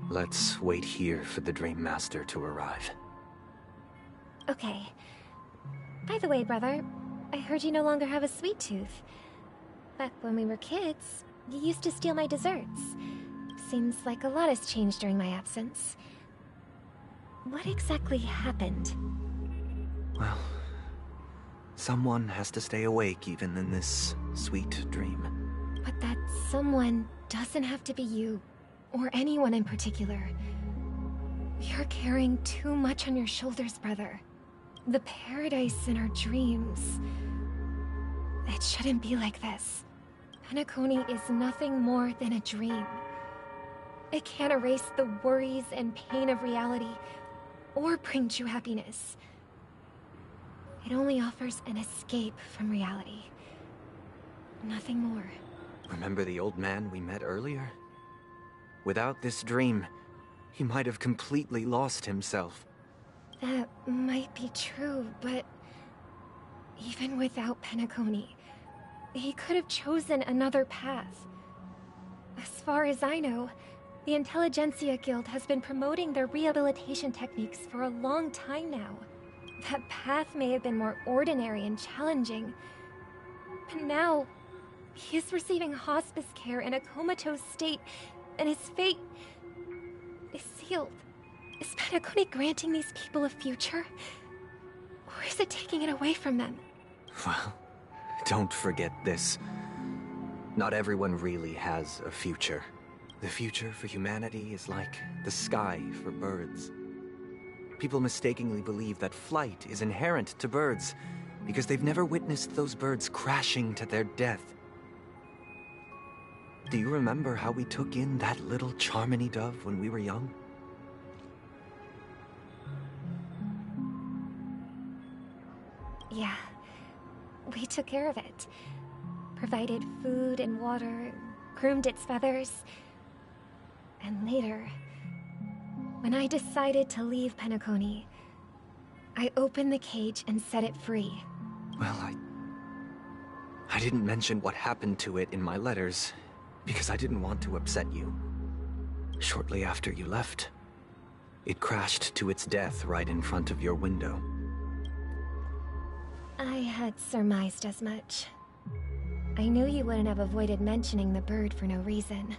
Let's wait here for the Dream Master to arrive. Okay. By the way, brother, I heard you no longer have a sweet tooth. Back when we were kids, you used to steal my desserts. Seems like a lot has changed during my absence. What exactly happened? Well, someone has to stay awake even in this sweet dream. But that someone doesn't have to be you, or anyone in particular. You're carrying too much on your shoulders, brother. The paradise in our dreams. It shouldn't be like this. Penacony is nothing more than a dream. It can't erase the worries and pain of reality, or bring true happiness. It only offers an escape from reality. Nothing more. Remember the old man we met earlier? Without this dream, he might have completely lost himself. That might be true, but even without Penacony, he could have chosen another path. As far as I know, the Intelligentsia Guild has been promoting their rehabilitation techniques for a long time now. That path may have been more ordinary and challenging, but now he is receiving hospice care in a comatose state, and his fate is sealed. Is Penacony granting these people a future? Or is it taking it away from them? Well, don't forget this. Not everyone really has a future. The future for humanity is like the sky for birds. People mistakenly believe that flight is inherent to birds because they've never witnessed those birds crashing to their death. Do you remember how we took in that little Charmony dove when we were young? Yeah, we took care of it. Provided food and water, groomed its feathers. And later, when I decided to leave Penacony, I opened the cage and set it free. Well, I didn't mention what happened to it in my letters because I didn't want to upset you. Shortly after you left, it crashed to its death right in front of your window. I had surmised as much. I knew you wouldn't have avoided mentioning the bird for no reason.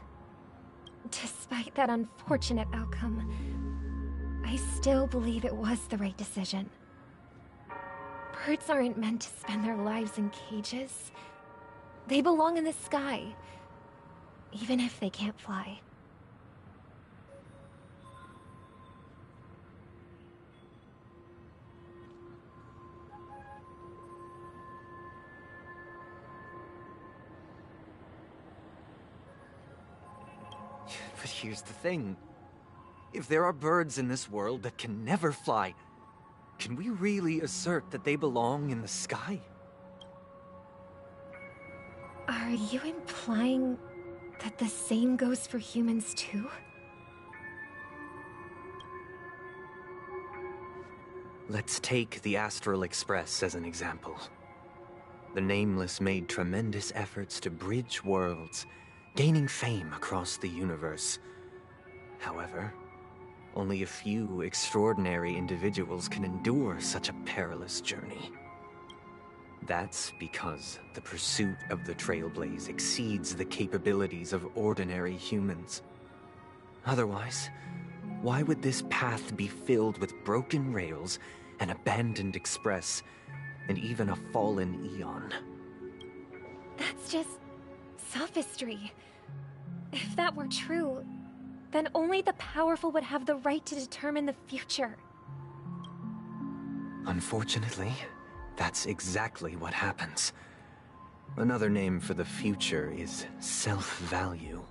Despite that unfortunate outcome, I still believe it was the right decision. Birds aren't meant to spend their lives in cages. They belong in the sky, even if they can't fly. But here's the thing. If there are birds in this world that can never fly, can we really assert that they belong in the sky? Are you implying that the same goes for humans too? Let's take the Astral Express as an example. The Nameless made tremendous efforts to bridge worlds, gaining fame across the universe. However, only a few extraordinary individuals can endure such a perilous journey. That's because the pursuit of the Trailblaze exceeds the capabilities of ordinary humans. Otherwise, why would this path be filled with broken rails, an abandoned express, and even a fallen Eon? That's just sophistry. If that were true, then only the powerful would have the right to determine the future. Unfortunately, that's exactly what happens. Another name for the future is self-value.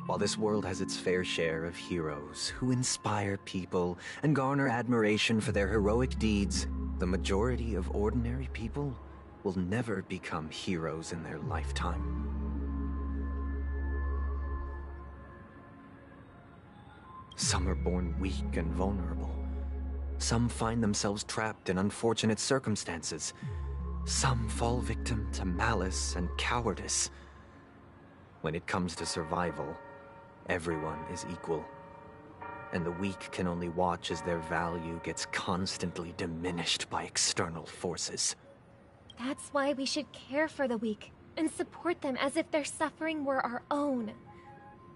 While this world has its fair share of heroes who inspire people and garner admiration for their heroic deeds, the majority of ordinary people will never become heroes in their lifetime. Some are born weak and vulnerable. Some find themselves trapped in unfortunate circumstances. Some fall victim to malice and cowardice. When it comes to survival, everyone is equal. And the weak can only watch as their value gets constantly diminished by external forces. That's why we should care for the weak and support them as if their suffering were our own.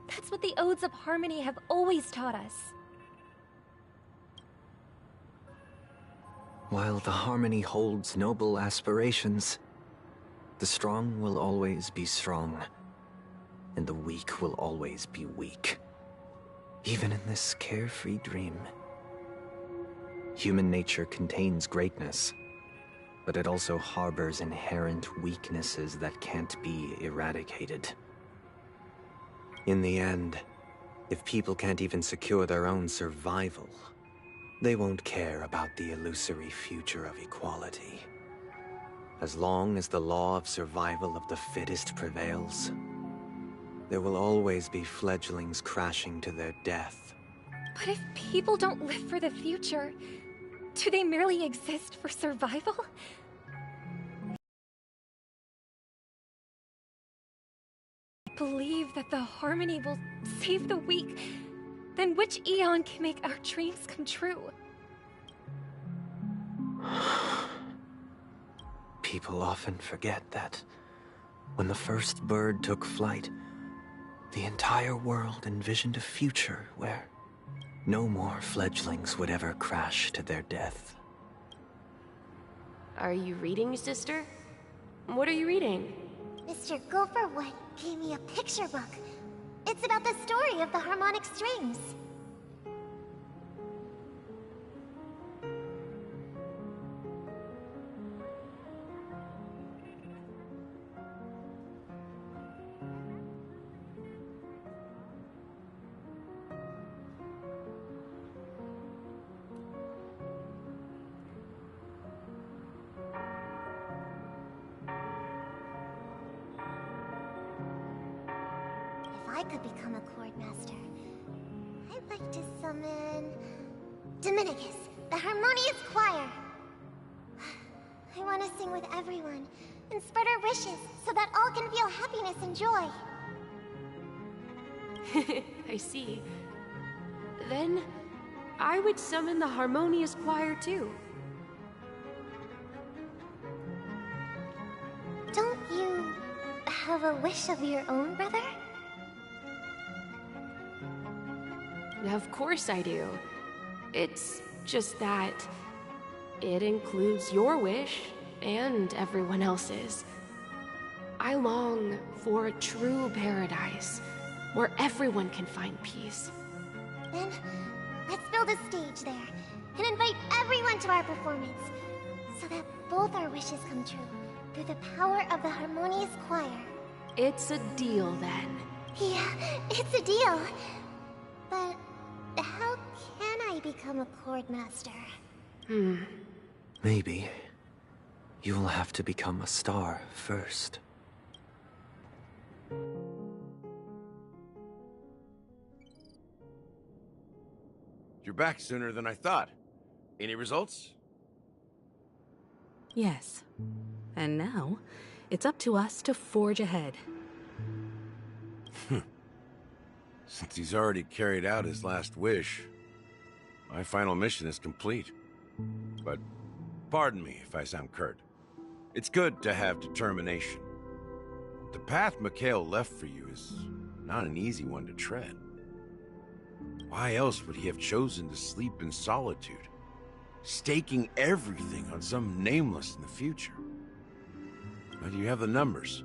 That's what the Odes of Harmony have always taught us. While the Harmony holds noble aspirations, the strong will always be strong, and the weak will always be weak. Even in this carefree dream. Human nature contains greatness, but it also harbors inherent weaknesses that can't be eradicated. In the end, if people can't even secure their own survival, they won't care about the illusory future of equality. As long as the law of survival of the fittest prevails, there will always be fledglings crashing to their death. But if people don't live for the future, do they merely exist for survival? Believe that the Harmony will save the weak, then which Aeon can make our dreams come true? People often forget that when the first bird took flight, the entire world envisioned a future where no more fledglings would ever crash to their death. Are you reading, sister? What are you reading? Mr. Gopherwood gave me a picture book. It's about the story of the harmonic strings. If I could become a chord master, I'd like to summon Dominicus, the harmonious choir. I want to sing with everyone and spread our wishes so that all can feel happiness and joy. I see. Then, I would summon the harmonious choir too. Don't you have a wish of your own, brother? Of course I do. It's just that it includes your wish and everyone else's. I long for a true paradise where everyone can find peace. Then, let's build a stage there and invite everyone to our performance so that both our wishes come true through the power of the harmonious choir. It's a deal then. Yeah, it's a deal. But how can I become a chord master? Maybe you'll have to become a star first. You're back sooner than I thought. Any results? Yes. And now, it's up to us to forge ahead. Since he's already carried out his last wish, my final mission is complete. But pardon me if I sound curt. It's good to have determination. The path Mikhail left for you is not an easy one to tread. Why else would he have chosen to sleep in solitude, staking everything on some nameless in the future? But you have the numbers,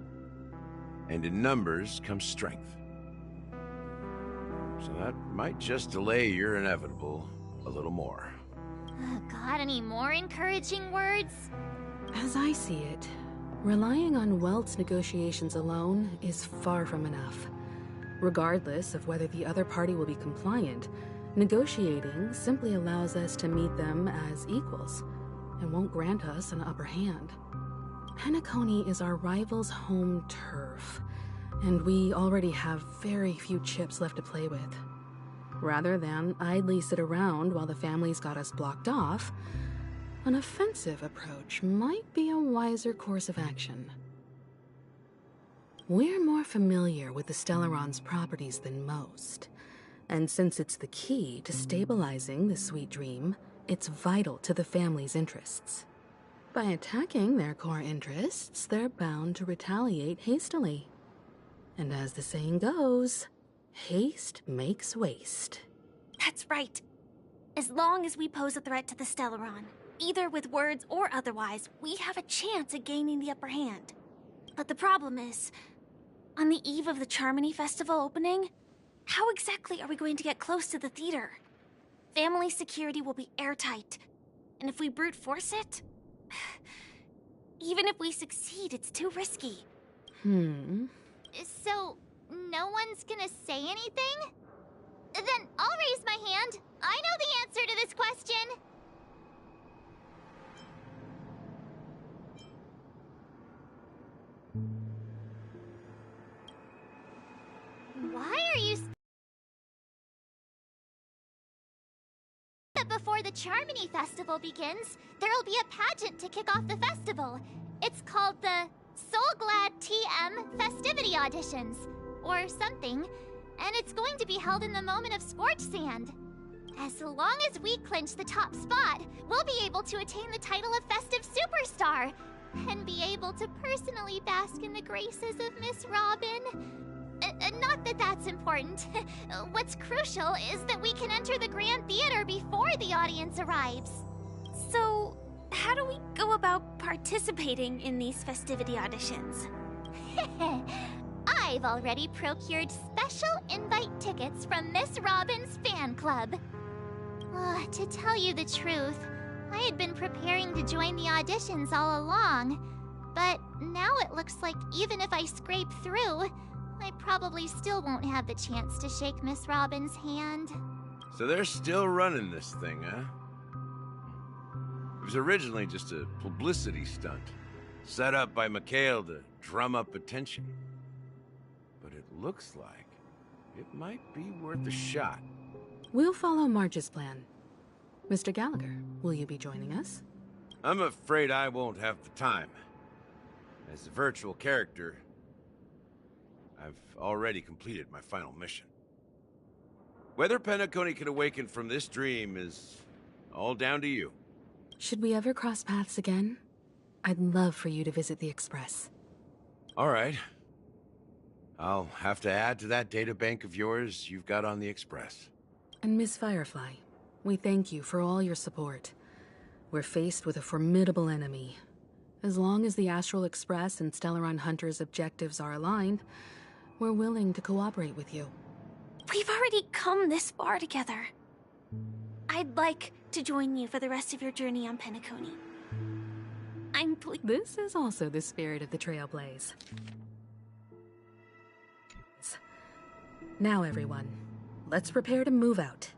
and in numbers comes strength. So that might just delay your inevitable a little more. Got any more encouraging words? As I see it, relying on Welt's negotiations alone is far from enough. Regardless of whether the other party will be compliant, negotiating simply allows us to meet them as equals and won't grant us an upper hand. Penacony is our rival's home turf, and we already have very few chips left to play with. Rather than idly sit around while the family's got us blocked off, an offensive approach might be a wiser course of action. We're more familiar with the Stellaron's properties than most. And since it's the key to stabilizing the sweet dream, it's vital to the family's interests. By attacking their core interests, they're bound to retaliate hastily. And as the saying goes, haste makes waste. That's right. As long as we pose a threat to the Stellaron, either with words or otherwise, we have a chance at gaining the upper hand. But the problem is, on the eve of the Charmony Festival opening, how exactly are we going to get close to the theater? Family security will be airtight, and if we brute force it, even if we succeed, it's too risky. So, no one's gonna say anything? Then I'll raise my hand. I know the answer to this question. Why are you... Before the Charmony Festival begins, there'll be a pageant to kick off the festival. It's called the Soul Glad TM Festivity Auditions, or something, and it's going to be held in the moment of Scorch Sand. As long as we clinch the top spot, we'll be able to attain the title of Festive Superstar, and be able to personally bask in the graces of Miss Robin. Not that that's important. What's crucial is that we can enter the Grand Theater before the audience arrives. So, how do we go about participating in these festivity auditions? I've already procured special invite tickets from Miss Robin's fan club. To tell you the truth, I had been preparing to join the auditions all along, but now it looks like even if I scrape through, I probably still won't have the chance to shake Miss Robin's hand. So they're still running this thing, huh? It was originally just a publicity stunt, set up by Mikhail to drum up attention. But it looks like it might be worth a shot. We'll follow Marge's plan. Mr. Gallagher, will you be joining us? I'm afraid I won't have the time. As a virtual character, I've already completed my final mission. Whether Penacony can awaken from this dream is all down to you. Should we ever cross paths again? I'd love for you to visit the Express. All right. I'll have to add to that databank of yours you've got on the Express. And Miss Firefly, we thank you for all your support. We're faced with a formidable enemy. As long as the Astral Express and Stellaron Hunter's objectives are aligned, we're willing to cooperate with you. We've already come this far together. I'd like to join you for the rest of your journey on Penacony. I'm pleased. This is also the spirit of the Trailblaze. Now, everyone, let's prepare to move out.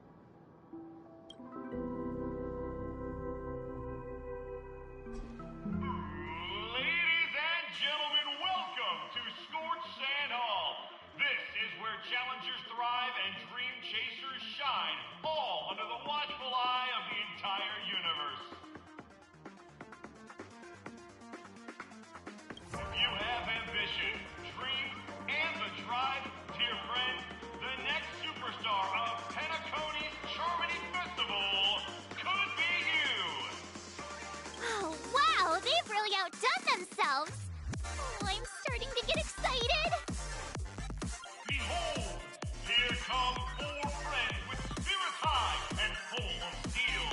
Ladies and gentlemen, welcome to Scorch Sand Hall. This is where challengers thrive and dream chasers shine, all under the watchful eye of the entire universe. If you have ambition, dream, and the drive, dear friend, the next superstar of Penacony's Charmony Festival could be you. Oh, wow! They've really outdone themselves! Oh, I'm starting to get excited! Behold, here come 4 friends with spirits high and full of steel.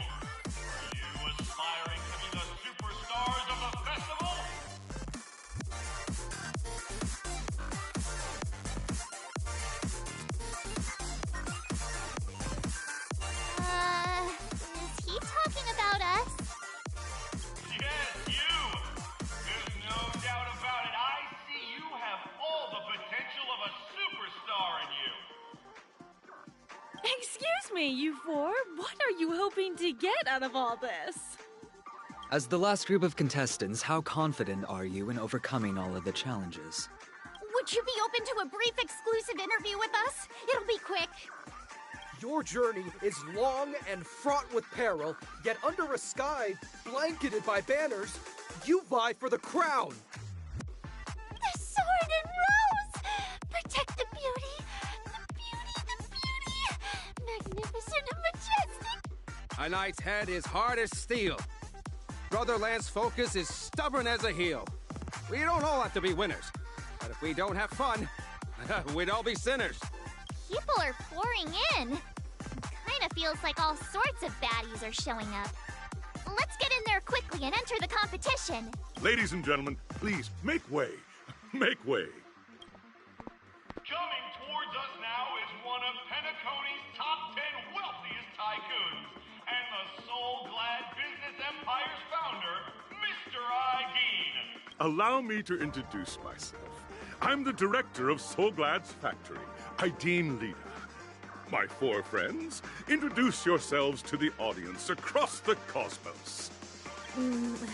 Are you aspiring to be the superstars of the festival? Is he talking about us? Yes, you! There's no doubt about it. I see you have all the potential of a superstar in you. Excuse me, you four. What are you hoping to get out of all this? As the last group of contestants, how confident are you in overcoming all of the challenges? Would you be open to a brief exclusive interview with us? It'll be quick. Your journey is long and fraught with peril, yet under a sky blanketed by banners, you vie for the crown. The Sword and A knight's head is hard as steel. Brother Lance Focus is stubborn as a heel. We don't all have to be winners. But if we don't have fun, we'd all be sinners. People are pouring in. Kind of feels like all sorts of baddies are showing up. Let's get in there quickly and enter the competition. Ladies and gentlemen, please, make way. Make way. Coming towards us now is one of Penacony's top 10 wealthiest tycoons, and the Soul-Glad Business Empire's founder, Mr. Ideen. Allow me to introduce myself. I'm the director of Soul-Glad's factory, Ideen Lida. My four friends, introduce yourselves to the audience across the cosmos.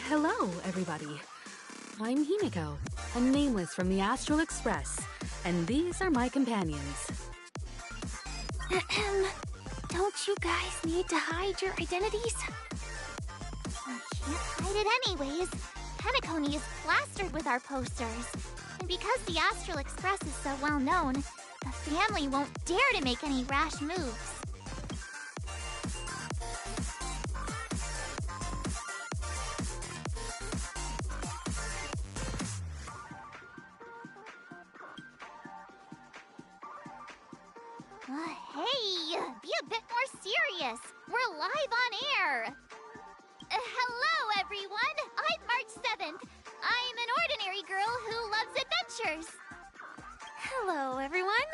Hello, everybody. I'm Himiko, a nameless from the Astral Express, and these are my companions. Don't you guys need to hide your identities? We can't hide it anyways. Penacony is plastered with our posters. And because the Astral Express is so well known, the family won't dare to make any rash moves. Hey, be a bit more serious. We're live on air. Hello, everyone. I'm March 7th. I'm an ordinary girl who loves adventures. Hello, everyone.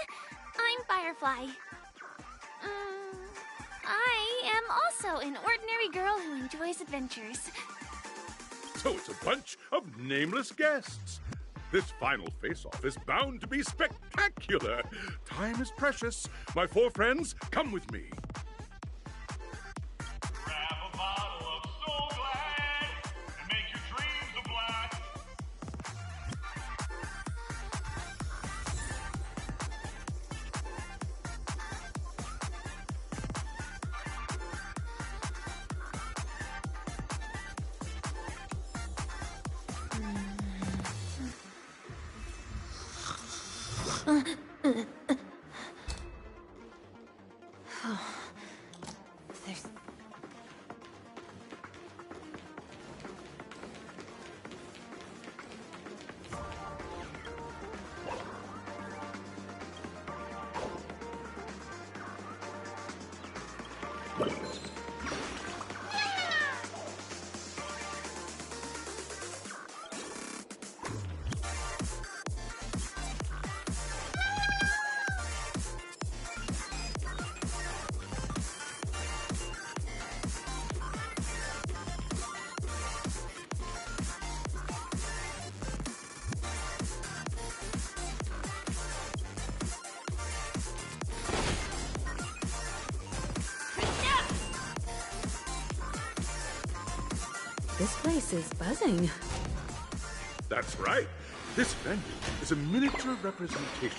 I'm Firefly. I am also an ordinary girl who enjoys adventures. So it's a bunch of nameless guests. This final face-off is bound to be spectacular. Time is precious. My four friends, come with me. Grab a bottle of Soul-Glad and make your dreams a blast. This place is buzzing. That's right. This venue is a miniature representation.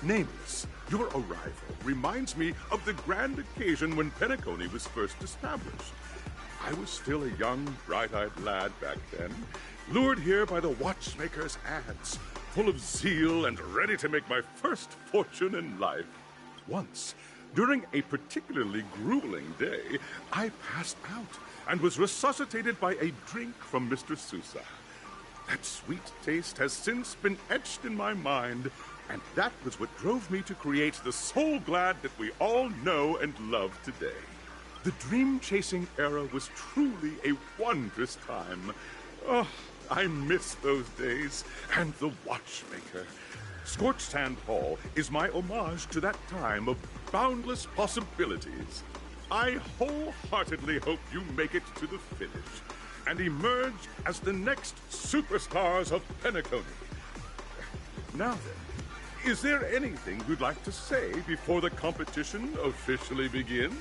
Nameless, your arrival reminds me of the grand occasion when Penacony was first established. I was still a young, bright-eyed lad back then, lured here by the watchmaker's ads, full of zeal and ready to make my first fortune in life. Once, during a particularly grueling day, I passed out and was resuscitated by a drink from Mr. Sousa. That sweet taste has since been etched in my mind, and that was what drove me to create the Soul-Glad that we all know and love today. The dream-chasing era was truly a wondrous time. Oh, I miss those days, and the watchmaker. Scorched Sand Hall is my homage to that time of boundless possibilities. I wholeheartedly hope you make it to the finish and emerge as the next superstars of Penacony. Now then, is there anything you'd like to say before the competition officially begins?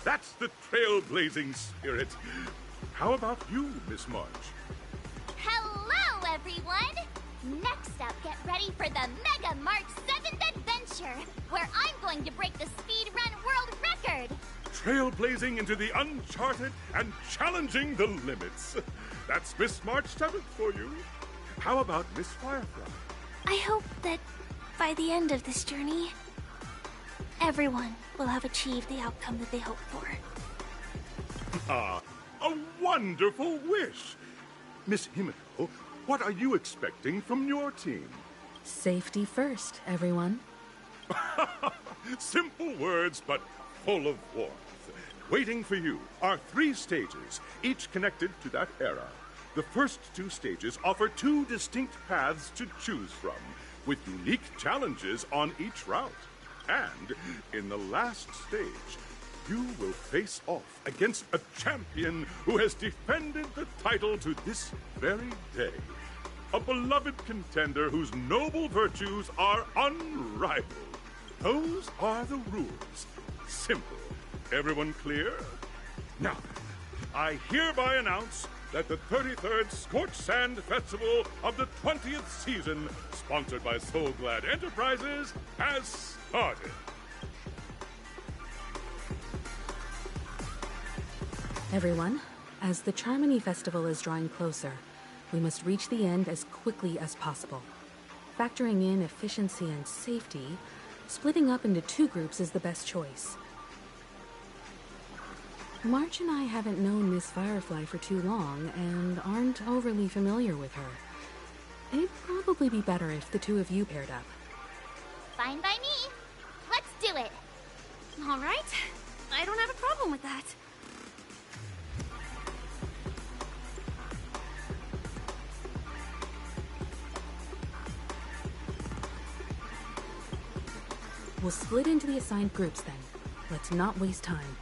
That's the trailblazing spirit. How about you, Miss March? Hello, everyone! Next up, get ready for the Mega March 7th Adventure, where I'm going to break the speedrun world record! Trailblazing into the uncharted and challenging the limits. That's Miss March 7th for you. How about Miss Firefly? I hope that by the end of this journey, everyone will have achieved the outcome that they hoped for. Ah, a wonderful wish! Miss Himiko, what are you expecting from your team? Safety first, everyone. Simple words, but full of warmth. Waiting for you are 3 stages, each connected to that era. The first 2 stages offer 2 distinct paths to choose from, with unique challenges on each route. And in the last stage, you will face off against a champion who has defended the title to this very day. A beloved contender whose noble virtues are unrivaled. Those are the rules. Simple. Everyone clear? Now, I hereby announce that the 33rd Scorched Sand Festival of the 20th season, sponsored by Soul Glad Enterprises, has started. Everyone, as the Charmony Festival is drawing closer, we must reach the end as quickly as possible. Factoring in efficiency and safety, splitting up into 2 groups is the best choice. March and I haven't known Miss Firefly for too long and aren't overly familiar with her. It'd probably be better if the 2 of you paired up. Fine by me. Let's do it. All right. I don't have a problem with that. We'll split into the assigned groups then. Let's not waste time.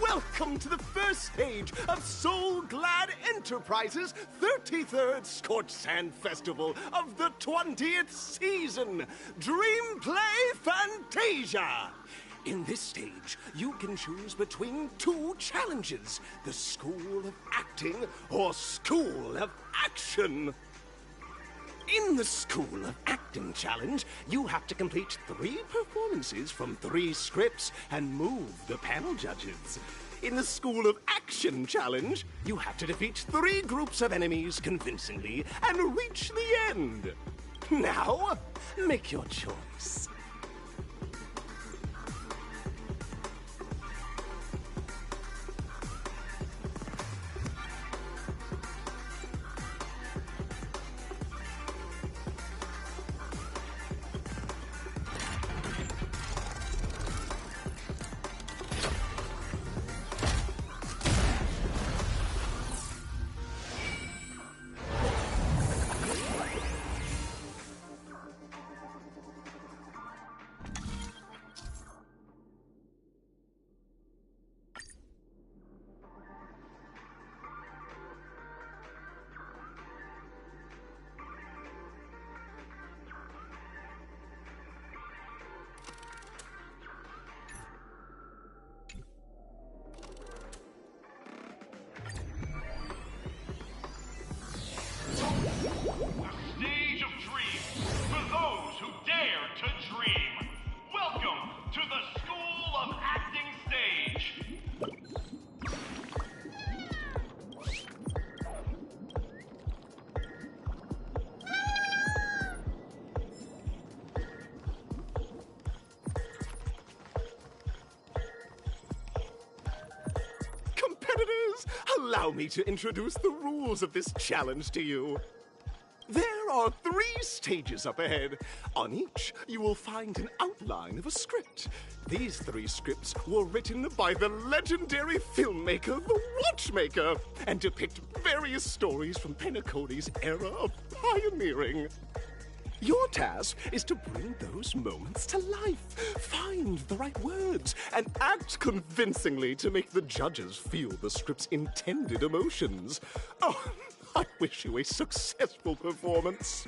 Welcome to the first stage of Soul Glad Enterprises' 33rd Scorched Sand Festival of the 20th season, Dream Play Fantasia. In this stage, you can choose between 2 challenges, the School of Acting or School of Action. In the School of Acting challenge, you have to complete 3 performances from 3 scripts and move the panel judges. In the School of Action challenge, you have to defeat 3 groups of enemies convincingly and reach the end. Now, make your choice. allow me to introduce the rules of this challenge to you. There are 3 stages up ahead. On each, you will find an outline of a script. These 3 scripts were written by the legendary filmmaker, The Watchmaker, and depict various stories from Penacony's era of pioneering. Your task is to bring those moments to life, find the right words, and act convincingly to make the judges feel the script's intended emotions. Oh, I wish you a successful performance.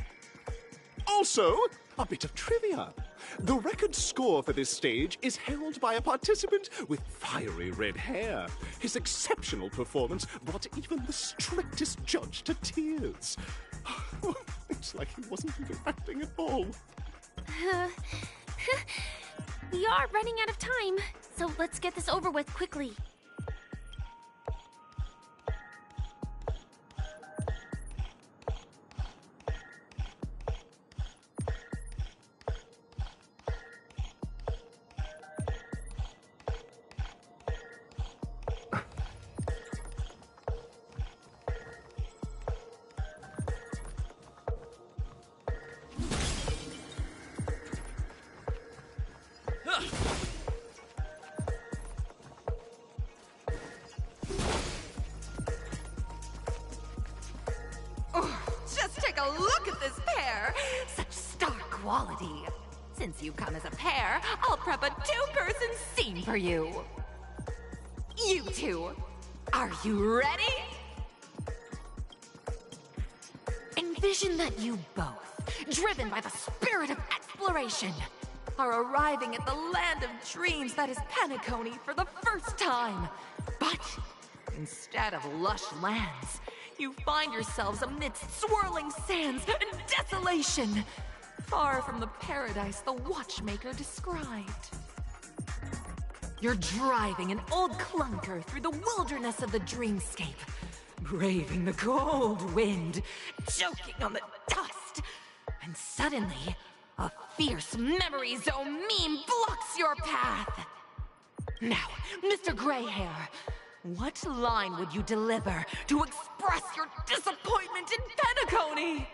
Also, a bit of trivia. The record score for this stage is held by a participant with fiery red hair. His exceptional performance brought even the strictest judge to tears. It's like he wasn't even acting at all. We are running out of time, so let's get this over with quickly. Just take a look at this pair! Such star quality. Since you come as a pair, I'll prep a 2-person scene for you. You two, are you ready? Envision that you both, driven by the spirit of exploration, are arriving at the land of dreams that is Penacony for the first time. But instead of lush lands, you find yourselves amidst swirling sands and desolation, far from the paradise the Watchmaker described. You're driving an old clunker through the wilderness of the dreamscape, braving the cold wind, choking on the dust, and suddenly, a fierce memory zone meme blocks your path. Now, Mr. Greyhair, what line would you deliver to express your disappointment in Penacony?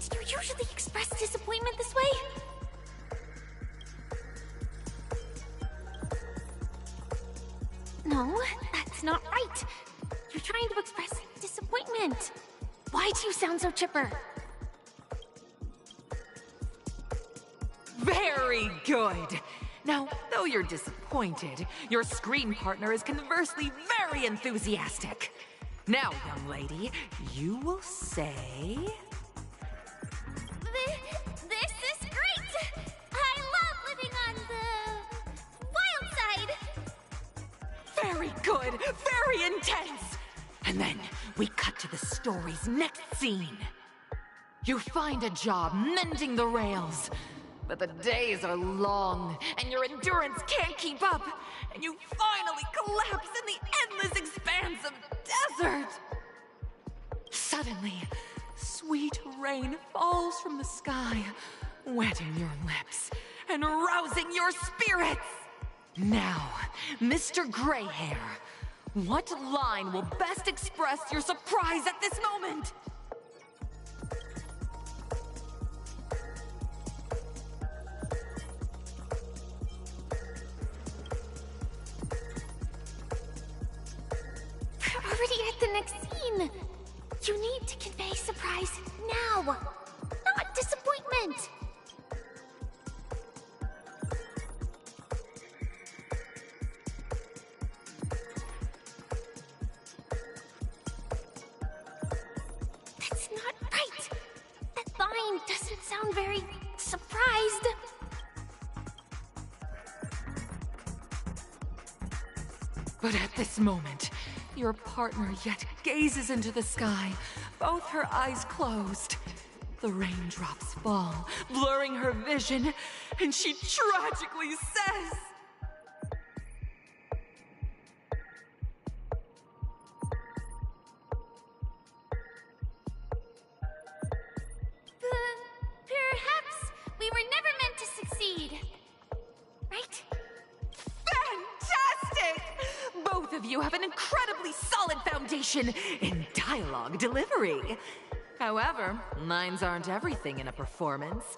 Do you usually express disappointment this way? No, that's not right. You're trying to express disappointment. Why do you sound so chipper? Very good. Now, though you're disappointed, your screen partner is conversely very enthusiastic. Now, young lady, you will say... This is great! I love living on the wild side! Very good, very intense! And then we cut to the story's next scene. You find a job mending the rails, but the days are long, and your endurance can't keep up, and you finally collapse in the endless expanse of desert. Suddenly, sweet rain falls from the sky, wetting your lips and rousing your spirits. Now, Mr. Greyhair, what line will best express your surprise at this moment? We're already at the next scene. You need to convey surprise now, not disappointment. That's not right. That line doesn't sound very surprised. But at this moment, your partner yet gazes into the sky, both her eyes closed. The raindrops fall, blurring her vision, and she tragically says... Perhaps we were never meant to succeed. Right? Fantastic! Both of you have an incredibly solid foundation in dialogue delivery. However, lines aren't everything in a performance.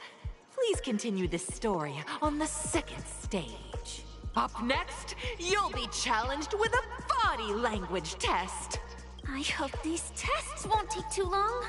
Please continue this story on the second stage. Up next, you'll be challenged with a body language test. I hope these tests won't take too long.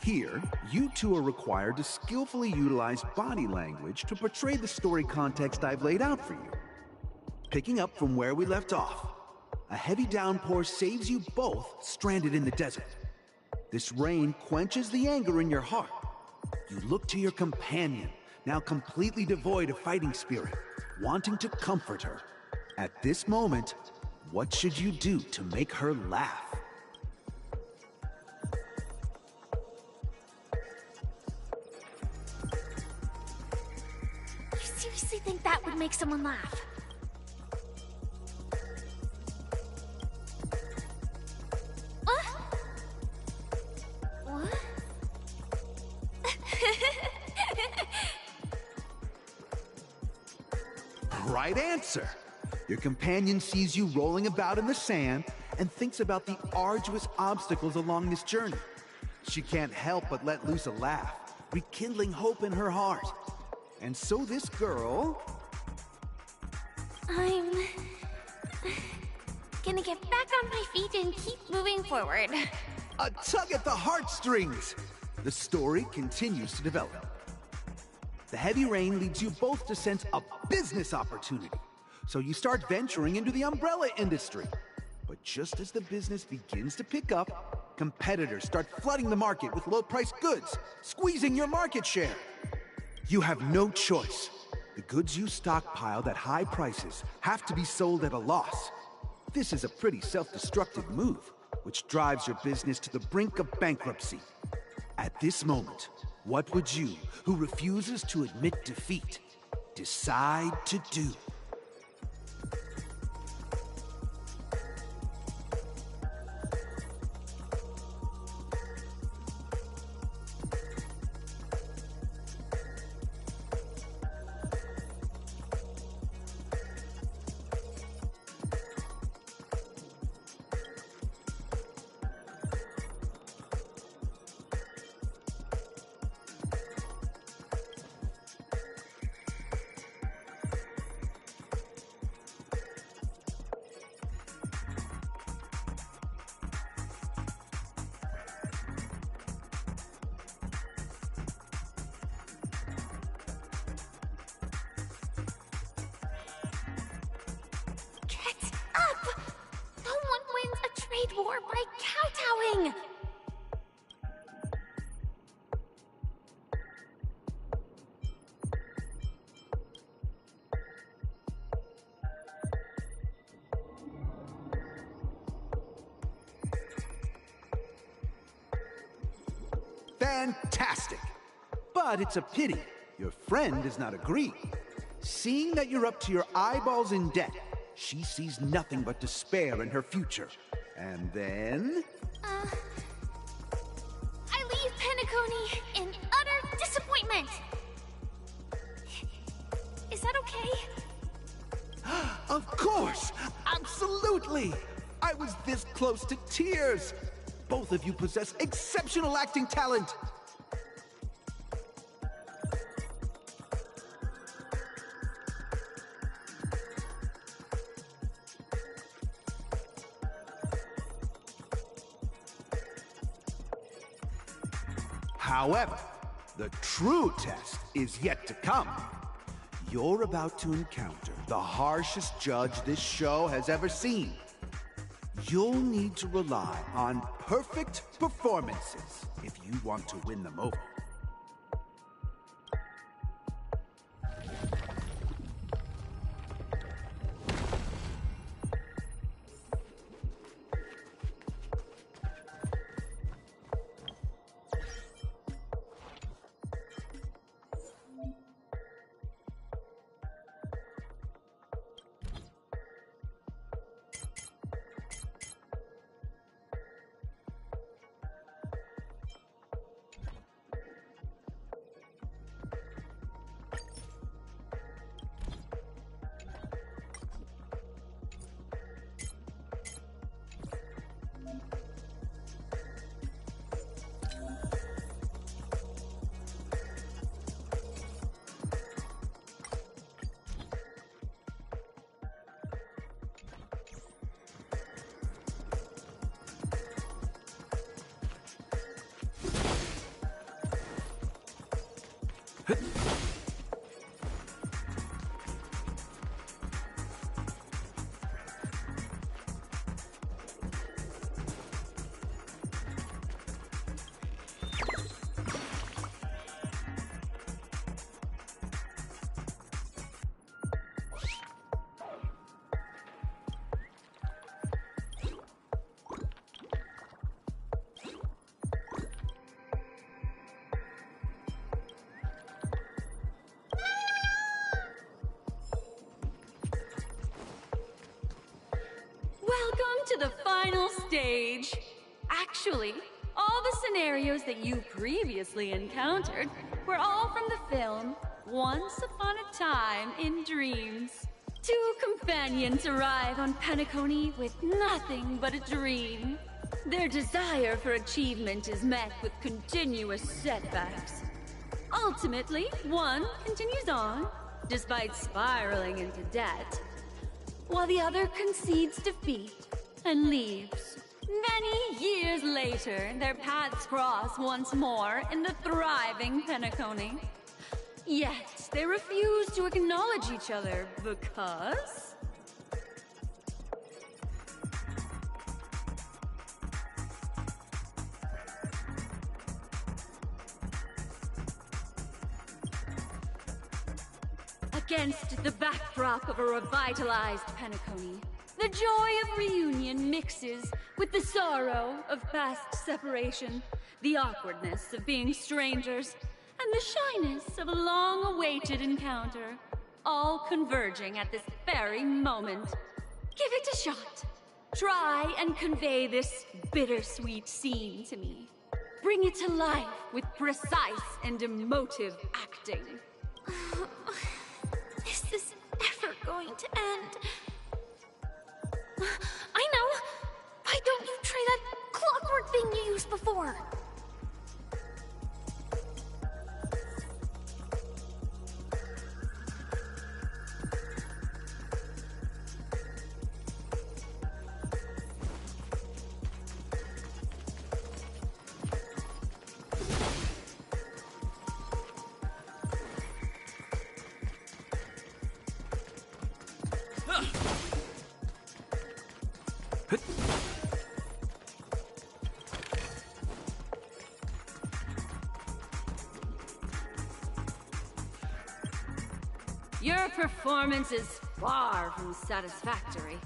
Here, you two are required to skillfully utilize body language to portray the story context I've laid out for you. Picking up from where we left off, a heavy downpour saves you both stranded in the desert. This rain quenches the anger in your heart. You look to your companion, now completely devoid of fighting spirit, wanting to comfort her. At this moment, what should you do to make her laugh? You seriously think that would make someone laugh? What? Right answer! Your companion sees you rolling about in the sand and thinks about the arduous obstacles along this journey. She can't help but let loose a laugh, rekindling hope in her heart. And so this girl... I'm gonna get back on my feet and keep moving forward. A tug at the heartstrings! The story continues to develop. The heavy rain leads you both to sense a business opportunity. So you start venturing into the umbrella industry. But just as the business begins to pick up, competitors start flooding the market with low-priced goods, squeezing your market share. You have no choice. The goods you stockpiled at high prices have to be sold at a loss. This is a pretty self-destructive move, which drives your business to the brink of bankruptcy. At this moment, what would you, who refuses to admit defeat, decide to do? War by kowtowing! Fantastic! But it's a pity your friend does not agree. Seeing that you're up to your eyeballs in debt, she sees nothing but despair in her future. And then... I leave Penacony in utter disappointment. Is that okay? Of course! Absolutely! I was this close to tears! Both of you possess exceptional acting talent! However, the true test is yet to come. You're about to encounter the harshest judge this show has ever seen. You'll need to rely on perfect performances if you want to win them over. Welcome to the final stage. Actually, all the scenarios that you previously encountered were all from the film Once Upon a Time in Dreams. Two companions arrive on Penacony with nothing but a dream. Their desire for achievement is met with continuous setbacks. Ultimately, one continues on, despite spiraling into debt, while the other concedes defeat and leaves. Many years later, their paths cross once more in the thriving Penacony. Yet, they refuse to acknowledge each other because... Against the backdrop of a revitalized Penacony, the joy of reunion mixes with the sorrow of past separation, the awkwardness of being strangers, and the shyness of a long-awaited encounter, all converging at this very moment. Give it a shot. Try and convey this bittersweet scene to me. Bring it to life with precise and emotive acting. Is this ever going to end? I know! Why don't you try that clockwork thing you used before? Your performance is far from satisfactory.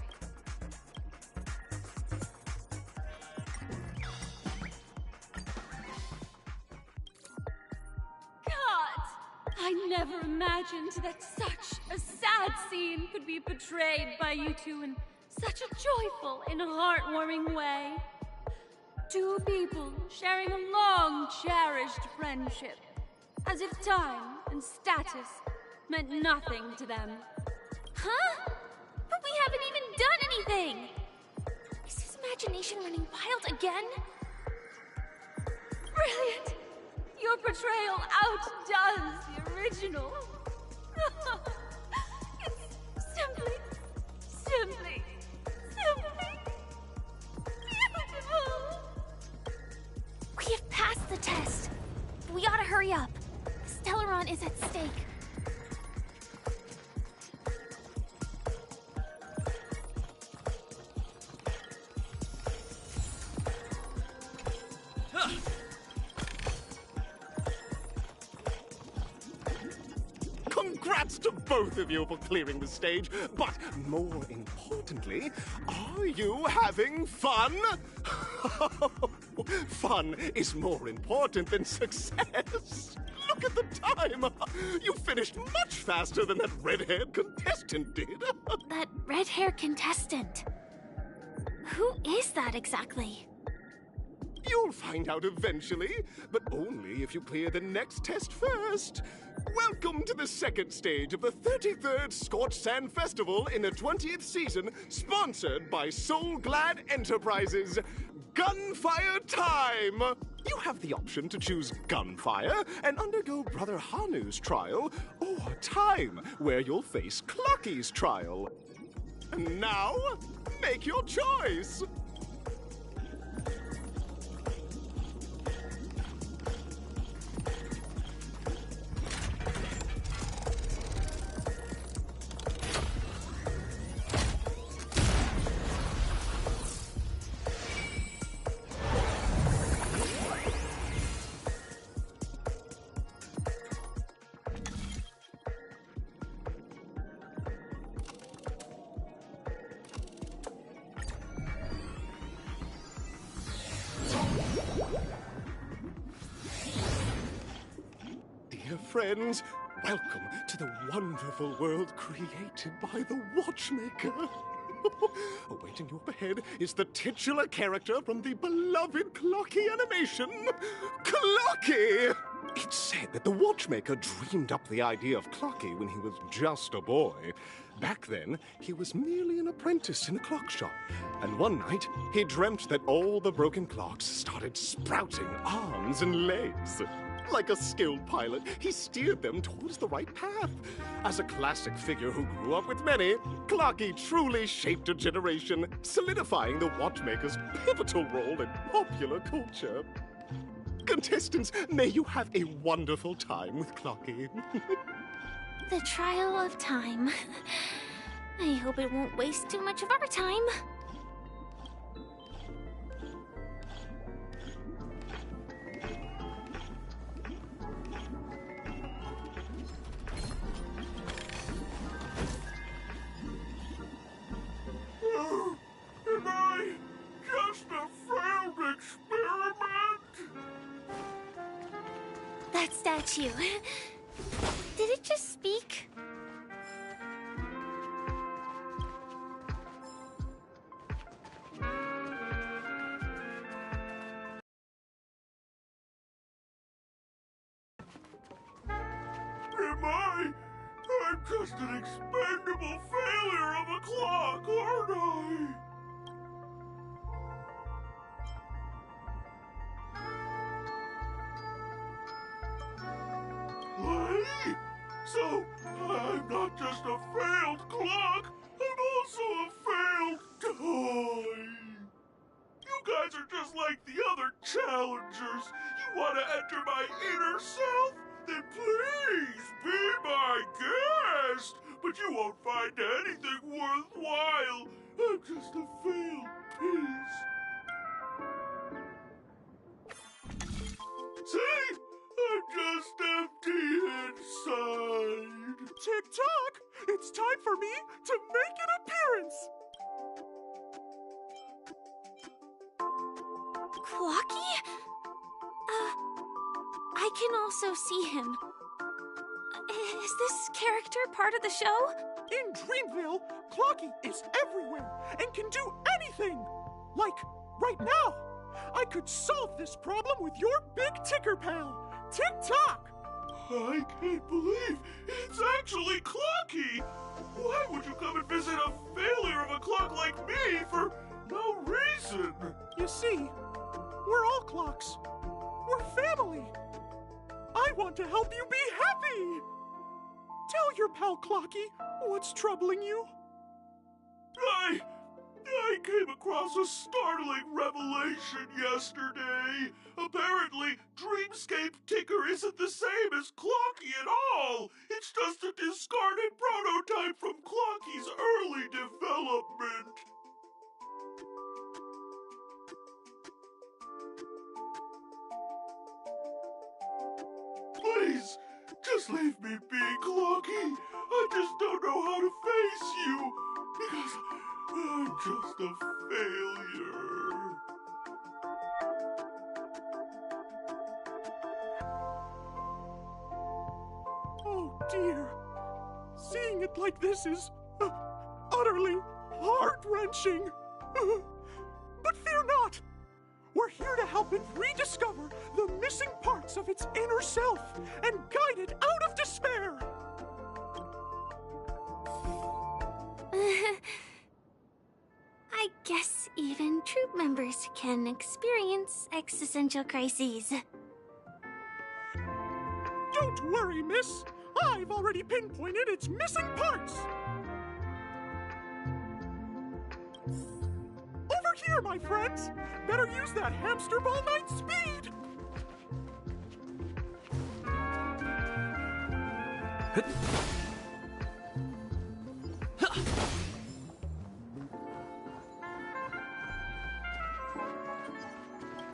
God! I never imagined that such a sad scene could be portrayed by you two in such a joyful and heartwarming way. Two people sharing a long, cherished friendship, as if time and status meant nothing to them. Huh? But we haven't even done anything! Is his imagination running wild again? Brilliant! Your portrayal outdoes the original. It's simply beautiful! We have passed the test. mistake. Congrats to both of you for clearing the stage, but more importantly, are you having fun? Fun is more important than success. Look at the time! You finished much faster than that red-haired contestant did. That red-haired contestant. Who is that exactly? You'll find out eventually, but only if you clear the next test first. Welcome to the second stage of the 33rd Scorched Sand Festival in the 20th season, sponsored by Soul Glad Enterprises. Gunfire time! You have the option to choose gunfire and undergo Brother Hanu's trial, or time, where you'll face Clocky's trial. And now, make your choice! Dear friends, welcome to the wonderful world created by the Watchmaker. Awaiting you up ahead is the titular character from the beloved Clocky animation, Clocky! It's said that the Watchmaker dreamed up the idea of Clocky when he was just a boy. Back then, he was merely an apprentice in a clock shop. And one night, he dreamt that all the broken clocks started sprouting arms and legs. Like a skilled pilot, he steered them towards the right path. As a classic figure who grew up with many, Clocky truly shaped a generation, solidifying the Watchmaker's pivotal role in popular culture. Contestants, may you have a wonderful time with Clocky. The trial of time. I hope it won't waste too much of our time. Am I just a failed experiment? That statue. Did it just speak? Am I? I'm just an expendable failure of a clock, aren't I? Hey? So, I'm not just a failed clock, I'm also a failed toy. You guys are just like the other challengers. You want to enter my inner self? Then please be my guest. But you won't find anything worthwhile. I'm just a failed piece. See? I'm just empty inside. Tick-tock! It's time for me to make an appearance! Clocky? I can also see him. Is this character part of the show? In Dreamville, Clocky is everywhere and can do anything! Like, right now, I could solve this problem with your big ticker pal, Tick-tock! I can't believe it's actually Clocky! Why would you come and visit a failure of a clock like me for no reason? You see, we're all clocks. We're family. I want to help you be happy! Tell your pal Clocky what's troubling you. I came across a startling revelation yesterday. Apparently, Dreamscape Ticker isn't the same as Clocky at all. It's just a discarded prototype from Clocky's early development. Please, just leave me be, Clocky. I just don't know how to face you, because I'm just a failure. Oh dear. Seeing it like this is utterly heart-wrenching. But fear not. We're here to help it rediscover the missing parts of its inner self and guide it out of despair. I guess even troop members can experience existential crises. Don't worry, miss. I've already pinpointed its missing parts. Over here, my friends. Better use that hamster ball knight speed.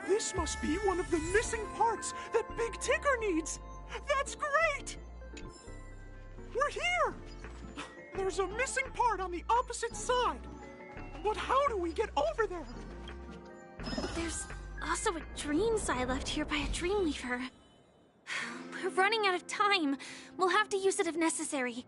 This must be one of the missing parts that Big Ticker needs. That's great! We're here! There's a missing part on the opposite side. But how do we get over there? There's also a dream side left here by a Dreamweaver. We're running out of time. We'll have to use it if necessary.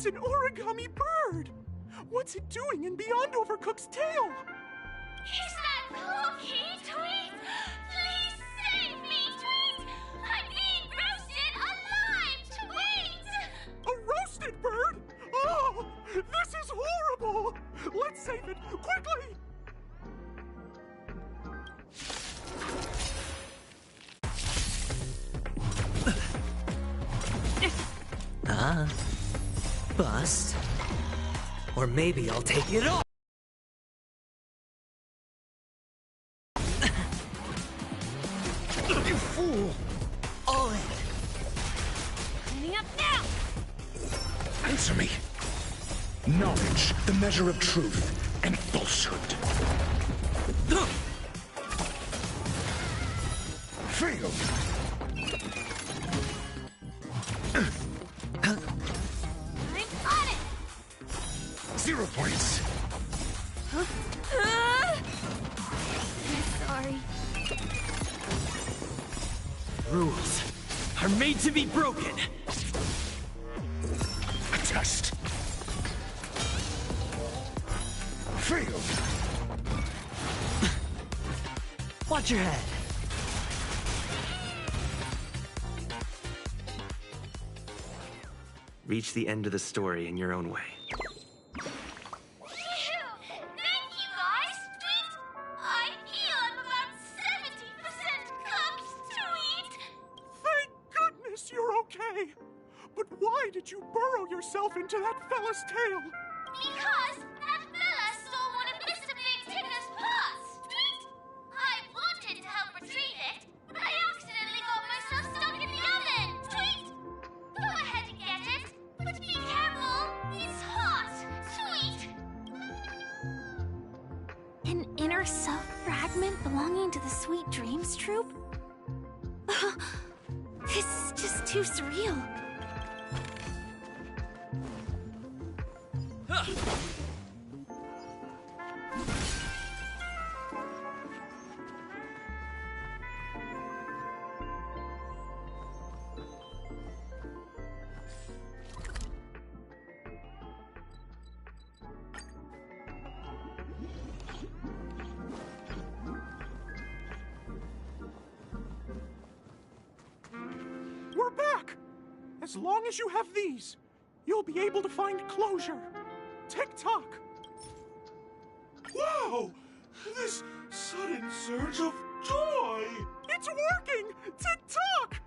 It's an origami bird! What's it doing in Beyond Overcook's tail? Is that Clocky, Tweet? Please save me, Tweet! I'm being roasted alive, Tweet! A roasted bird? Oh, this is horrible! Let's save it, quickly! Bust. Or maybe I'll take it all. You fool! All in. Cleaning up now! Answer me. Knowledge, the measure of truth and falsehood. Failed. I've got it! 0 points. I'm sorry. Rules are made to be broken. A test. Failed. Watch your head. Reach the end of the story in your own way. Thank you, guys! Tweet! I feel I'm about 70% cooked, Tweet! Thank goodness you're okay! But why did you burrow yourself into that fella's tail? Because that fella stole one of Mr. Big Ticker's pots, Tweet! I wanted to help retrieve it, but I accidentally got myself stuck in the oven, Tweet! Go ahead and get it, but be careful! It's hot, Tweet! An inner self fragment belonging to the Sweet Dreams Troupe? This is just too surreal. We're back! As long as you have these, you'll be able to find closure. Tick-tock! Wow! This sudden surge of joy! It's working! Tick-tock!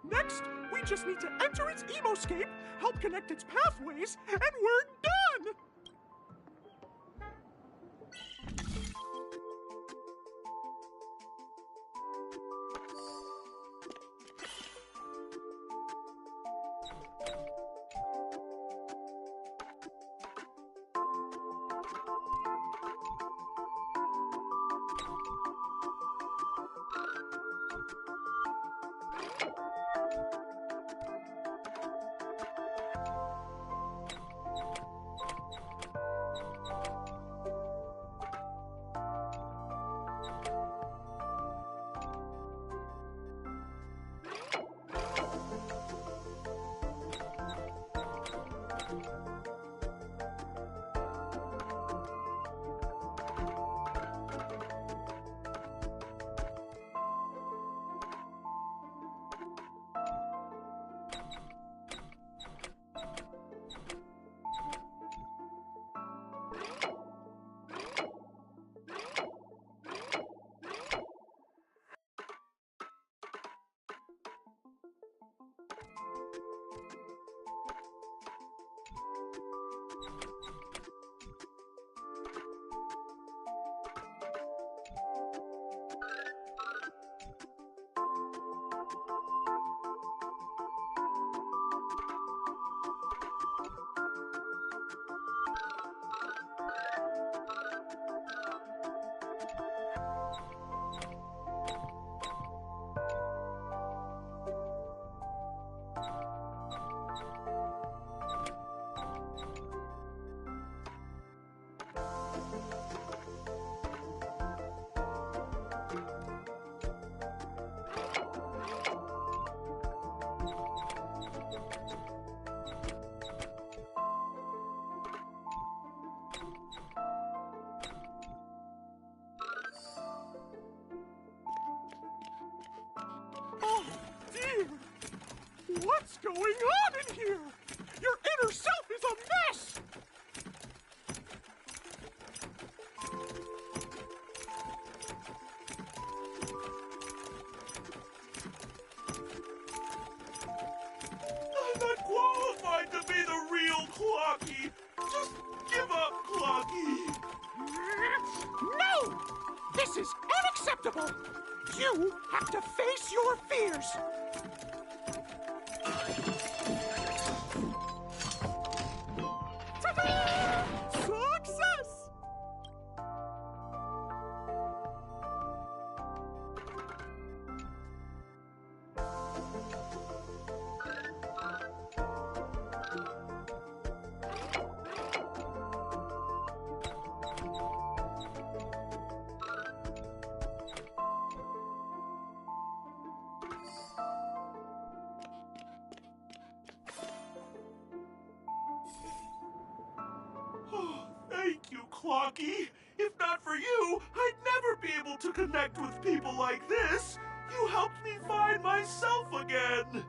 Next, we just need to enter its emoscape, help connect its pathways, and we're done! What's going on in here? Your inner self is a mess! I'm not qualified to be the real Clocky. Just give up, Clocky. No! This is unacceptable! You have to face your fears! Ta-da! Success! Thank you, Clocky. If not for you, I'd never be able to connect with people like this. You helped me find myself again.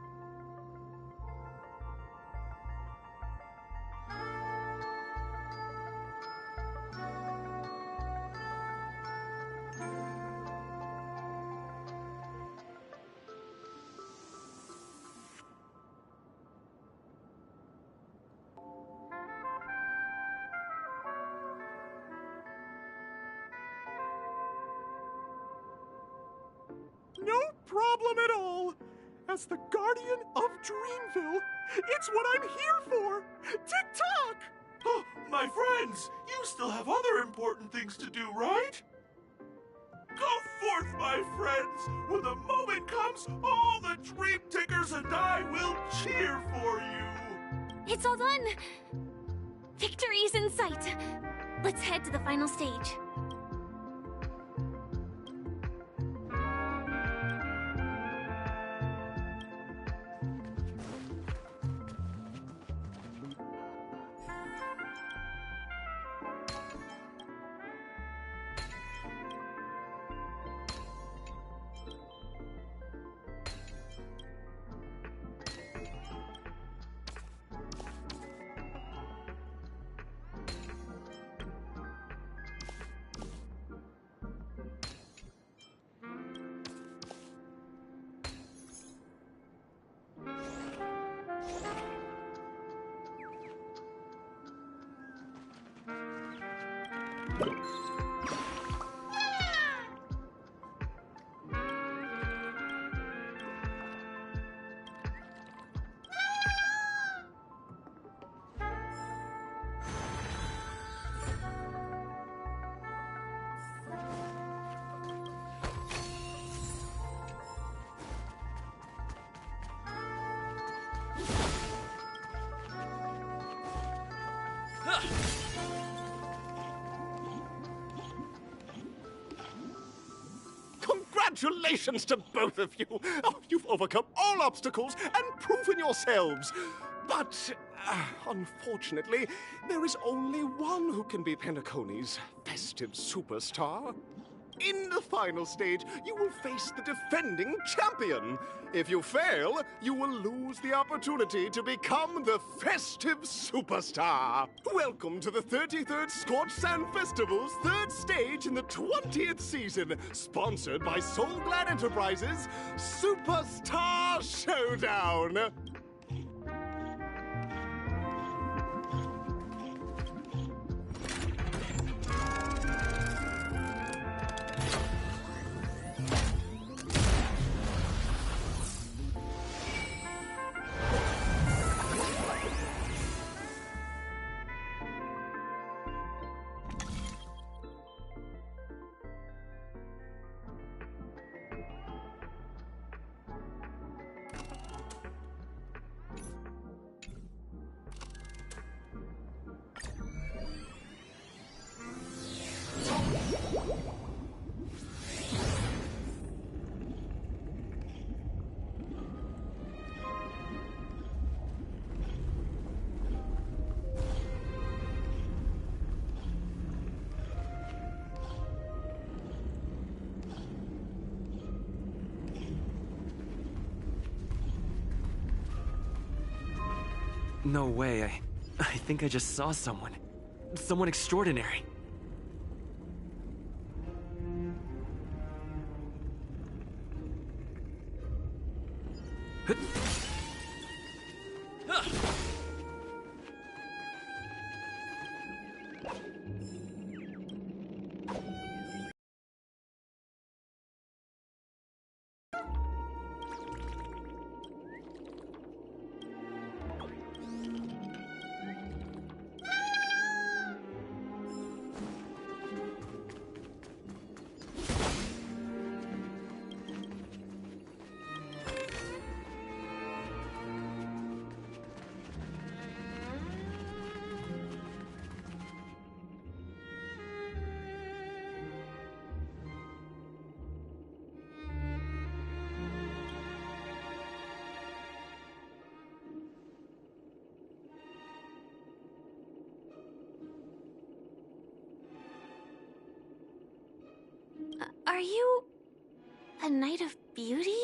No problem at all. As the guardian of Dreamville, it's what I'm here for. Tick-tock! Oh, my friends, you still have other important things to do, right? Go forth, my friends. When the moment comes, all the Dream Tickers and I will cheer for you. It's all done! Victory's in sight. Let's head to the final stage. Congratulations to both of you! Oh, you've overcome all obstacles and proven yourselves! But, unfortunately, there is only one who can be Penacony's festive superstar. In the final stage, you will face the defending champion. If you fail, you will lose the opportunity to become the festive superstar. Welcome to the 33rd Scorched Sand Festival's third stage in the 20th season, sponsored by Soul Glad Enterprises, Superstar Showdown. No way, I think I just saw someone. Someone extraordinary. Are you a Knight of Beauty?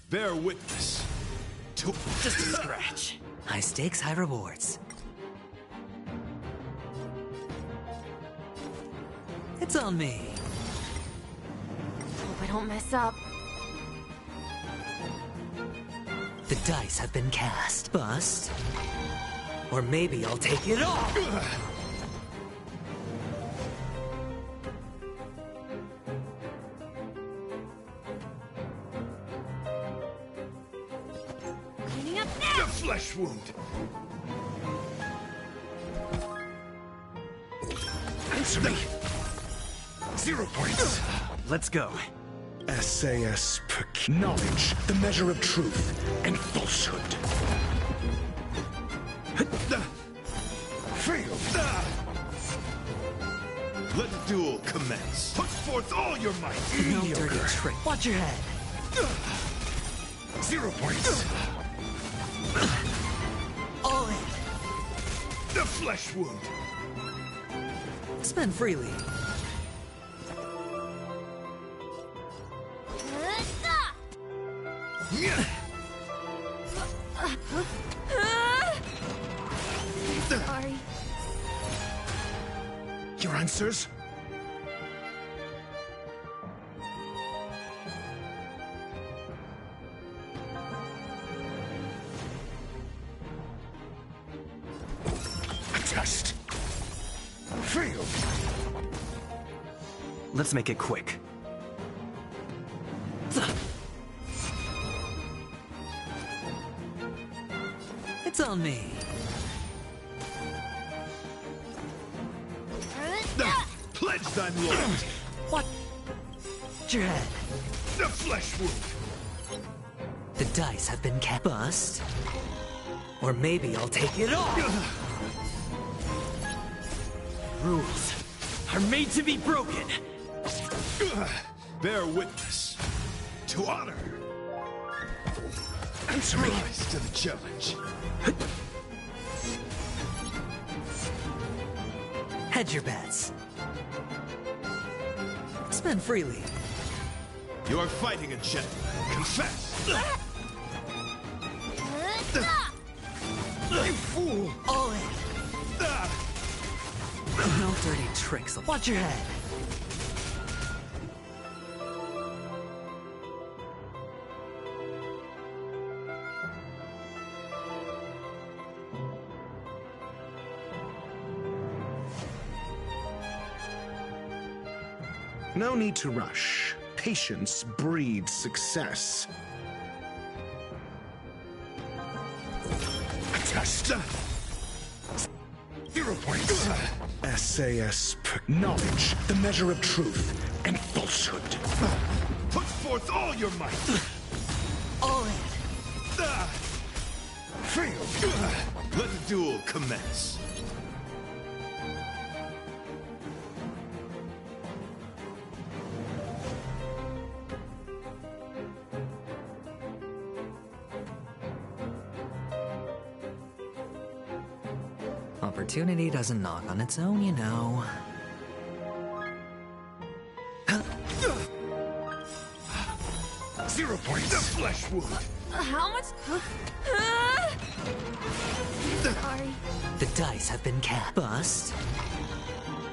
Bear witness to just a scratch. High stakes, high rewards. It's on me. Hope I don't mess up. The dice have been cast. Bust. Or maybe I'll take it all! flesh wound. Answer me. 0 points. Let's go. SAS knowledge, the measure of truth and falsehood. Fail. Let the duel commence. Put forth all your might. No dirty Mediocre. trick. Watch your head. 0 points. All in. The flesh wound. Spend freely. Sorry. Your answers? A test. Failed. Let's make it quick. It's on me. Pledge thy loyalty. What? Your head. The flesh wound. The dice have been cast. Bust. Or maybe I'll take it all. Rules are made to be broken. Bear witness to honor. Answer me. Rise to the challenge. Hedge your bets. Spend freely. You are fighting a gentleman. Confess. You fool. All in. No dirty tricks. Watch your head. No need to rush. Patience breeds success. Test. 0 points. SAS knowledge, the measure of truth and falsehood. Put forth all your might. All in. Fail. Let the duel commence. Opportunity doesn't knock on its own, you know. 0 points. The flesh wound. How much? Sorry. The dice have been cast. Bust.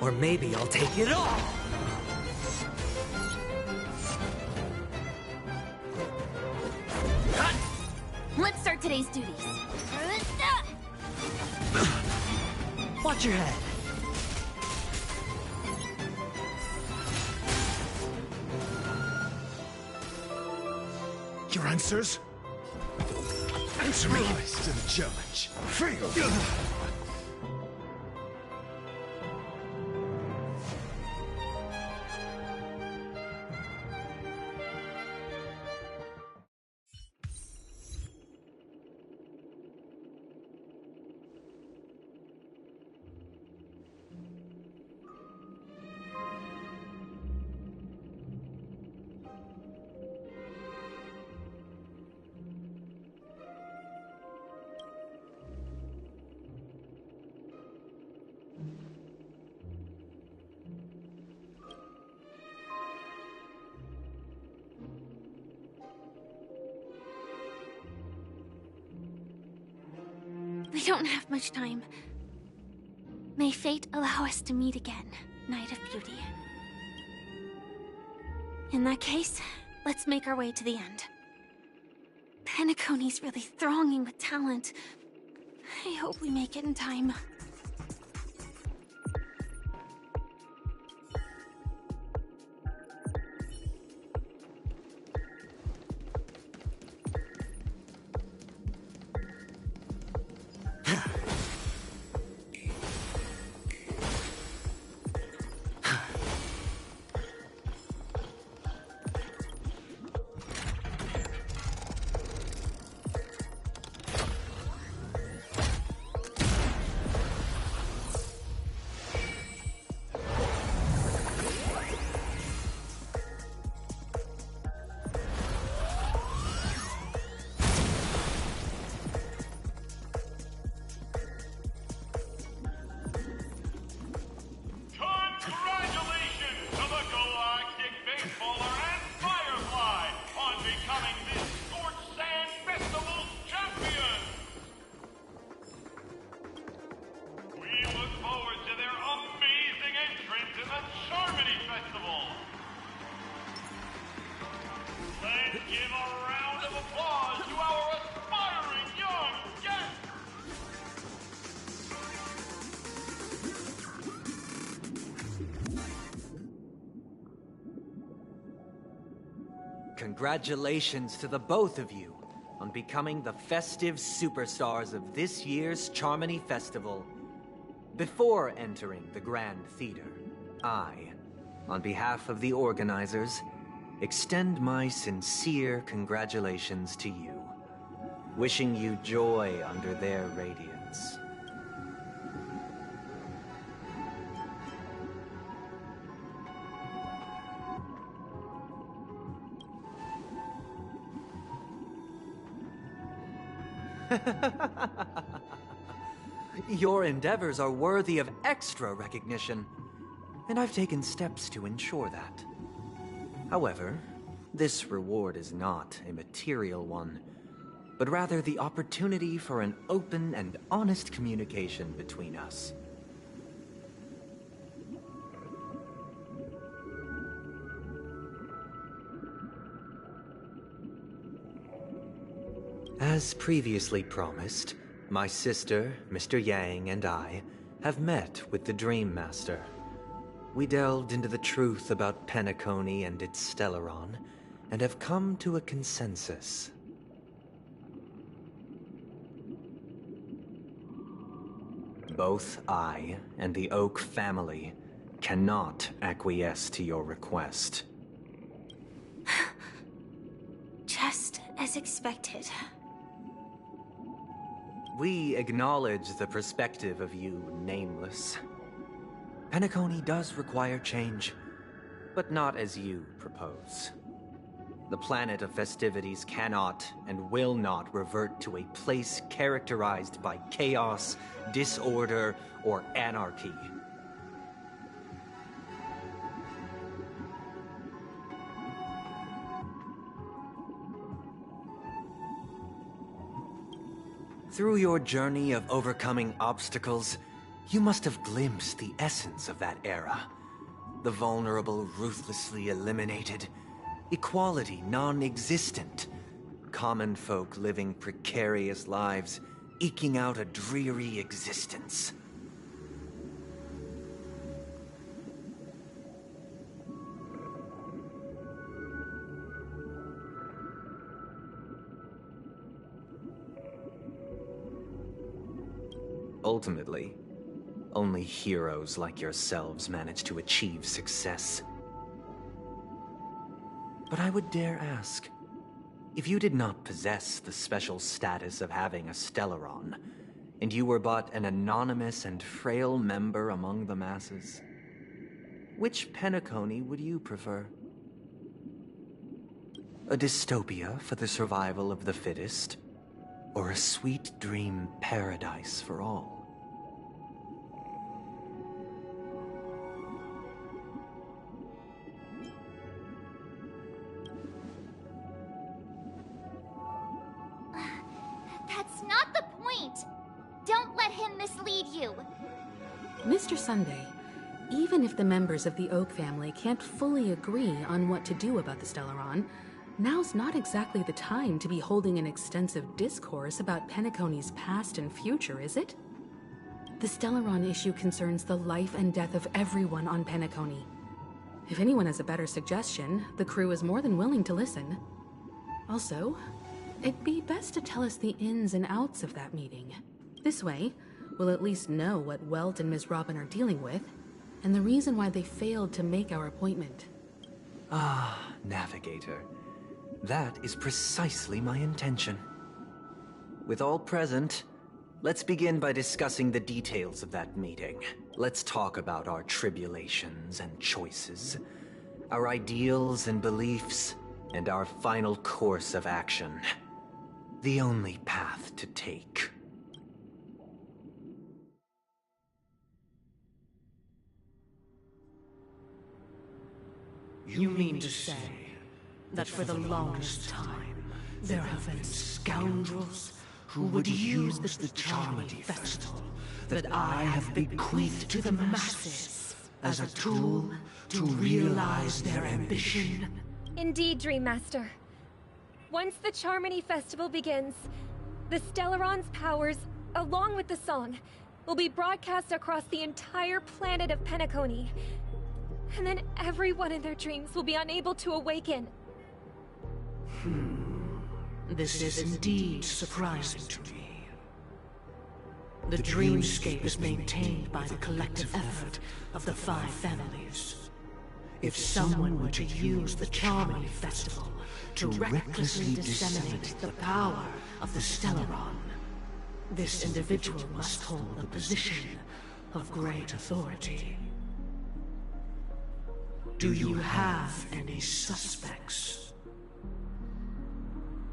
Or maybe I'll take it all. Let's start today's duties. Watch your head. Your answers? Answer me. Rise to the challenge. Fail. We don't have much time. May fate allow us to meet again, Knight of Beauty. In that case, let's make our way to the end. Penacony's really thronging with talent. I hope we make it in time. give a round of applause to our aspiring young guest! Congratulations to the both of you on becoming the festive superstars of this year's Charmony Festival. Before entering the Grand Theater, I, on behalf of the organizers, extend my sincere congratulations to you, wishing you joy under their radiance. Your endeavors are worthy of extra recognition, and I've taken steps to ensure that. However, this reward is not a material one, but rather the opportunity for an open and honest communication between us. As previously promised, my sister, Mr. Yang, and I have met with the Dream Master. We delved into the truth about Penacony and its Stellaron, and have come to a consensus. Both I and the Oak family cannot acquiesce to your request. Just as expected. We acknowledge the perspective of you, Nameless. Penacony does require change, but not as you propose. The planet of festivities cannot and will not revert to a place characterized by chaos, disorder, or anarchy. Through your journey of overcoming obstacles, you must have glimpsed the essence of that era. The vulnerable ruthlessly eliminated, equality non-existent, common folk living precarious lives, eking out a dreary existence. Ultimately, only heroes like yourselves manage to achieve success. But I would dare ask, if you did not possess the special status of having a Stellaron, and you were but an anonymous and frail member among the masses, which Penacony would you prefer? A dystopia for the survival of the fittest, or a sweet dream paradise for all? That's not the point! Don't let him mislead you! Mr. Sunday, even if the members of the Oak family can't fully agree on what to do about the Stellaron, now's not exactly the time to be holding an extensive discourse about Penacony's past and future, is it? The Stellaron issue concerns the life and death of everyone on Penacony. If anyone has a better suggestion, the crew is more than willing to listen. Also, it'd be best to tell us the ins and outs of that meeting. This way, we'll at least know what Welt and Ms. Robin are dealing with, and the reason why they failed to make our appointment. Ah, Navigator. That is precisely my intention. With all present, let's begin by discussing the details of that meeting. Let's talk about our tribulations and choices, our ideals and beliefs, and our final course of action. The only path to take. You mean to say that for the longest time, there have been scoundrels who would use the Charmony Festival that I have bequeathed to the masses as a tool to realize their ambition? Indeed, Dream Master. Once the Charmony Festival begins, the Stellaron's powers, along with the song, will be broadcast across the entire planet of Penacony. And then everyone in their dreams will be unable to awaken. This is indeed surprising to me. The dreamscape is maintained by the collective effort of the 5 families. If someone were to use the Charmony Festival to recklessly disseminate the power of the Stellaron, this individual must hold a position of great authority. Do you have any suspects?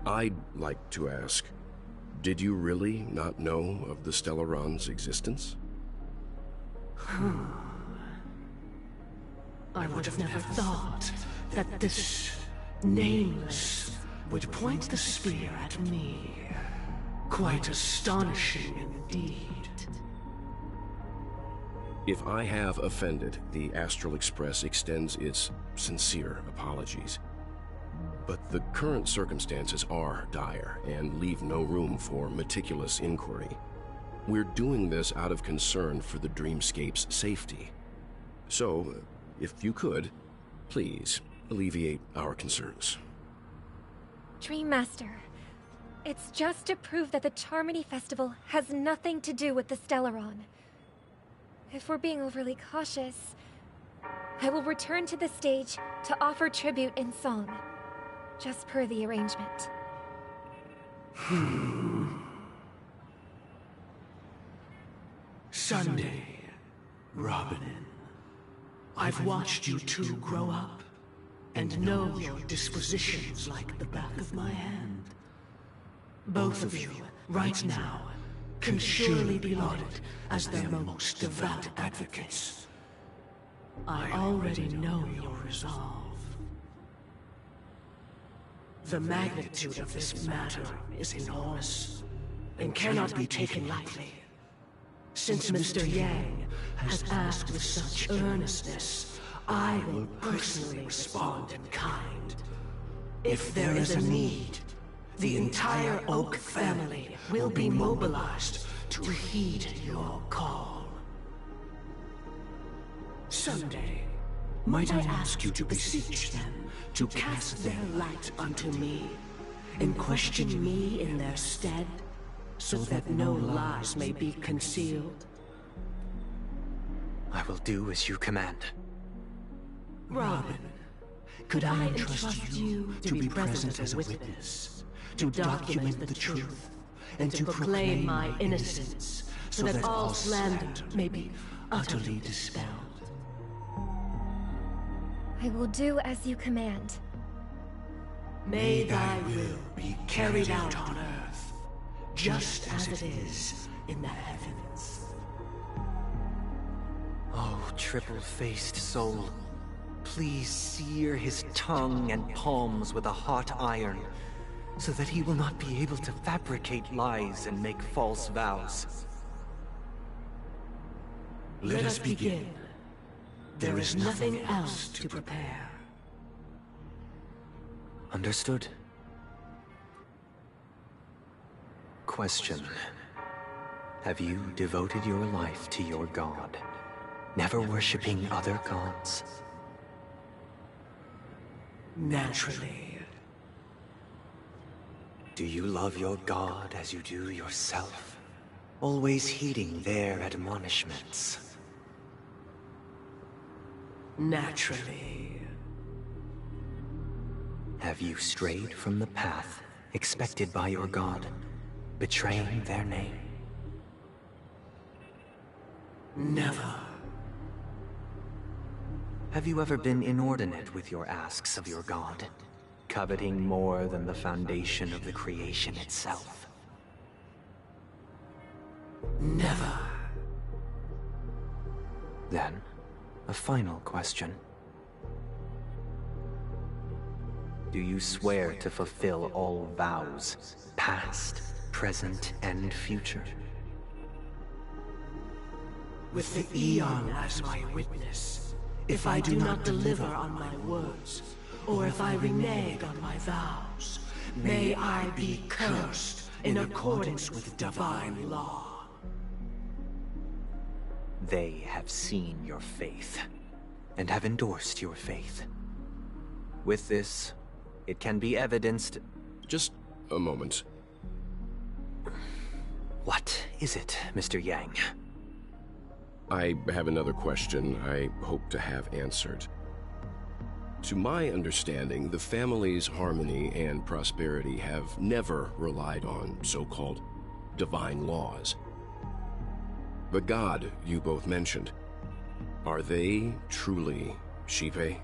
I'd like to ask, did you really not know of the Stellaron's existence? I would have never thought that this Nameless would point the spear at me. Quite astonishing indeed. If I have offended, the Astral Express extends its sincere apologies. But the current circumstances are dire and leave no room for meticulous inquiry. We're doing this out of concern for the Dreamscape's safety. So, if you could, please alleviate our concerns. Dreammaster, it's just to prove that the Charmony Festival has nothing to do with the Stellaron. If we're being overly cautious, I will return to the stage to offer tribute in song, just per the arrangement. Sunday, Robin. I've watched you two grow up, and know your dispositions like the back of my hand. Both of you, right now, can surely be lauded as their most devout advocates. I already know your resolve. The magnitude of this matter is enormous, and cannot be taken lightly. Since Mr. Yang has asked with such earnestness, I will personally respond in kind. If there is a need, the entire Oak family will be mobilized to heed your call. Someday, might I ask you to beseech them to cast their light unto me, and question me in their stead, so that no lies may be concealed? I will do as you command. Robin, could I entrust you to be present as a witness, to document the truth, and to proclaim my innocence, so that all slander may be utterly dispelled? I will do as you command. May thy will be carried out on earth, just as it is in the heavens. Oh, triple-faced soul, please sear his tongue and palms with a hot iron, so that he will not be able to fabricate lies and make false vows. Let us begin. There is nothing else to prepare. Understood. Question. Have you devoted your life to your god, never worshipping other gods? Naturally. Do you love your god as you do yourself, always heeding their admonishments? Naturally. Have you strayed from the path expected by your god, betraying their name? Never. Have you ever been inordinate with your asks of your god, coveting more than the foundation of the creation itself? Never. Then, a final question. Do you swear to fulfill all vows, past, present, and future? With the Aeon as my witness, if I do not deliver on my words, or if I renege on my vows, may I be cursed in accordance with divine law. They have seen your faith, and have endorsed your faith. With this, it can be evidenced... Just a moment. What is it, Mr. Yang? I have another question I hope to have answered. To my understanding, the family's harmony and prosperity have never relied on so-called divine laws. The god you both mentioned, are they truly Xipe?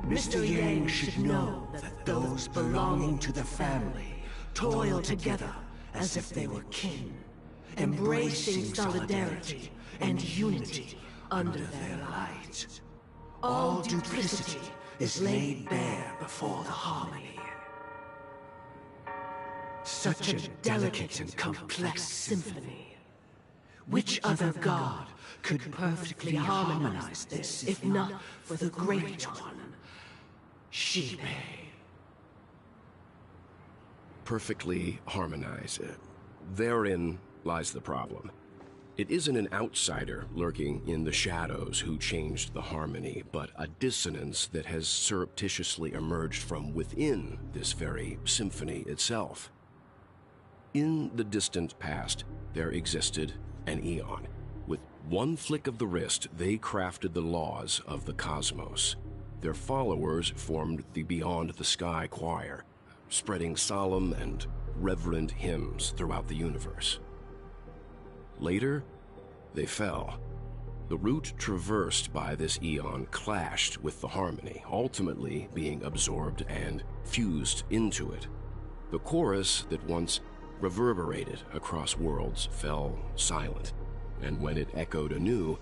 Mr. Yang should know that those belonging to the family toil together as if they were kin, embracing solidarity and unity under their light. All duplicity is laid bare before the harmony. Such a delicate and complex symphony. Which other god could perfectly harmonize this, if not for the Great One, Xipe? Perfectly harmonize. Therein lies the problem. It isn't an outsider lurking in the shadows who changed the harmony, but a dissonance that has surreptitiously emerged from within this very symphony itself. In the distant past, there existed an Aeon. With one flick of the wrist, they crafted the laws of the cosmos. Their followers formed the Beyond the Sky Choir, spreading solemn and reverent hymns throughout the universe. Later, they fell. The route traversed by this Aeon clashed with the harmony, ultimately being absorbed and fused into it. The chorus that once reverberated across worlds fell silent, and when it echoed anew,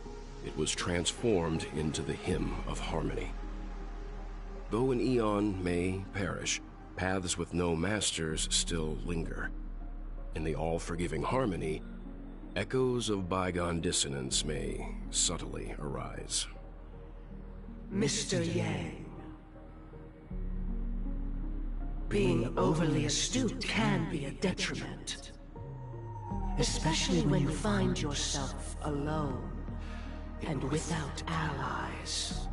it was transformed into the hymn of harmony. Though an Aeon may perish, paths with no masters still linger. In the all-forgiving harmony, echoes of bygone dissonance may subtly arise. Mr. Yang, being overly astute can be a detriment, especially when you find yourself alone and without allies.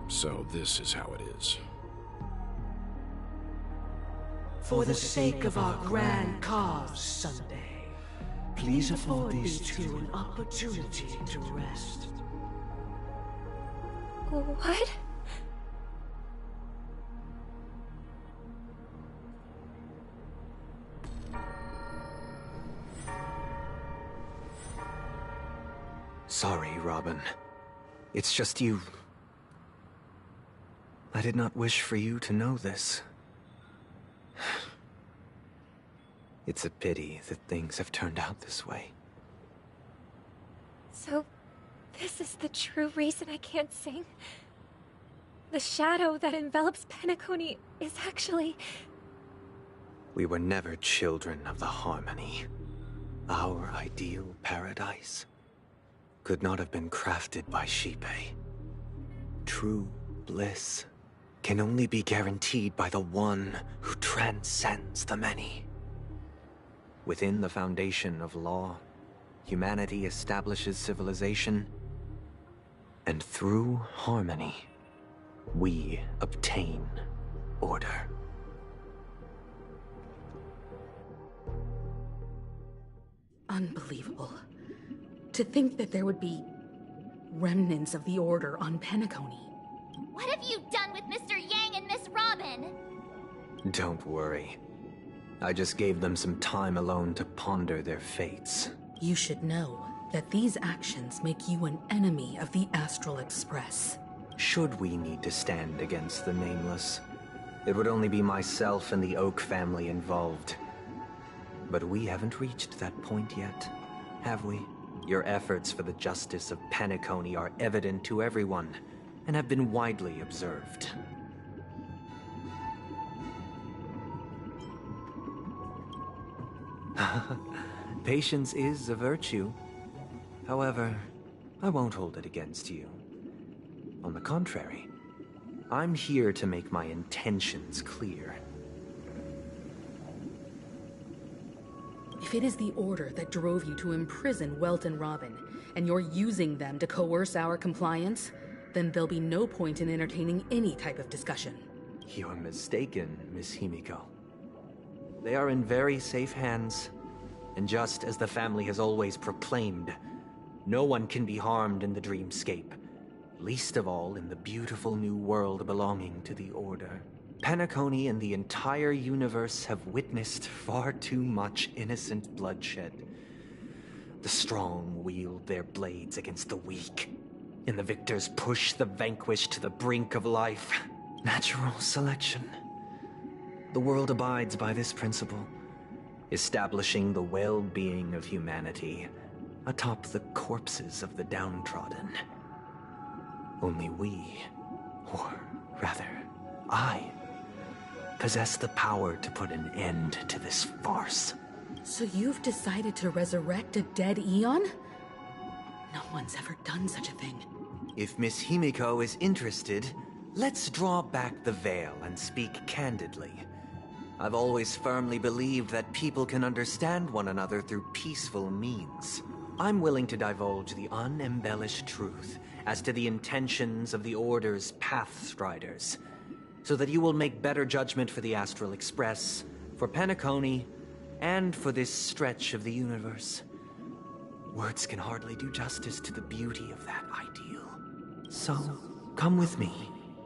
So this is how it is. For the sake of our grand cause, Sunday, please afford these two an opportunity to rest. What? Sorry, Robin. It's just you. I did not wish for you to know this. It's a pity that things have turned out this way. So, this is the true reason I can't sing? The shadow that envelops Penacony is actually... We were never children of the harmony. Our ideal paradise could not have been crafted by Xipe. True bliss can only be guaranteed by the one who transcends the many. Within the foundation of law, humanity establishes civilization, and through harmony, we obtain order. Unbelievable. To think that there would be remnants of the Order on Penacony. What have you done with Mr. Yang and Miss Robin? Don't worry. I just gave them some time alone to ponder their fates. You should know that these actions make you an enemy of the Astral Express. Should we need to stand against the Nameless, it would only be myself and the Oak family involved. But we haven't reached that point yet, have we? Your efforts for the justice of Penacony are evident to everyone, and have been widely observed. Patience is a virtue. However, I won't hold it against you. On the contrary, I'm here to make my intentions clear. If it is the Order that drove you to imprison Welt and Robin, and you're using them to coerce our compliance, then there'll be no point in entertaining any type of discussion. You're mistaken, Miss Himiko. They are in very safe hands, and just as the family has always proclaimed, no one can be harmed in the dreamscape, least of all in the beautiful new world belonging to the Order. Penacony and the entire universe have witnessed far too much innocent bloodshed. The strong wield their blades against the weak, and the victors push the vanquished to the brink of life. Natural selection. The world abides by this principle, establishing the well-being of humanity atop the corpses of the downtrodden. Only we, or rather, I, possess the power to put an end to this farce. So you've decided to resurrect a dead Aeon? No one's ever done such a thing. If Miss Himiko is interested, let's draw back the veil and speak candidly. I've always firmly believed that people can understand one another through peaceful means. I'm willing to divulge the unembellished truth as to the intentions of the Order's Pathstriders, so that you will make better judgment for the Astral Express, for Penacony, and for this stretch of the universe. Words can hardly do justice to the beauty of that ideal. So, come with me,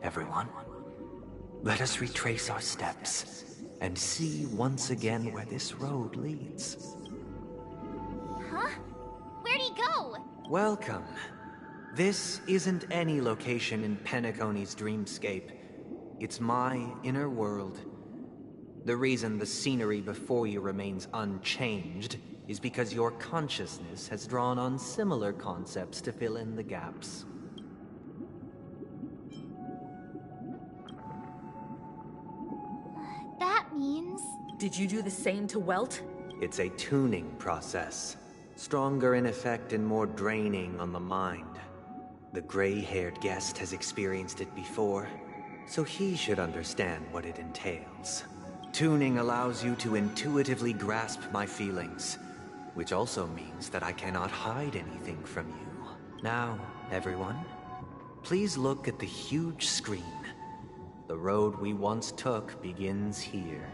everyone. Let us retrace our steps and see once again where this road leads. Huh? Where'd he go? Welcome. This isn't any location in Penacony's dreamscape. It's my inner world. The reason the scenery before you remains unchanged is because your consciousness has drawn on similar concepts to fill in the gaps. That means... Did you do the same to Welt? It's a tuning process. Stronger in effect and more draining on the mind. The gray-haired guest has experienced it before, so he should understand what it entails. Tuning allows you to intuitively grasp my feelings, which also means that I cannot hide anything from you. Now, everyone, please look at the huge screen. The road we once took begins here.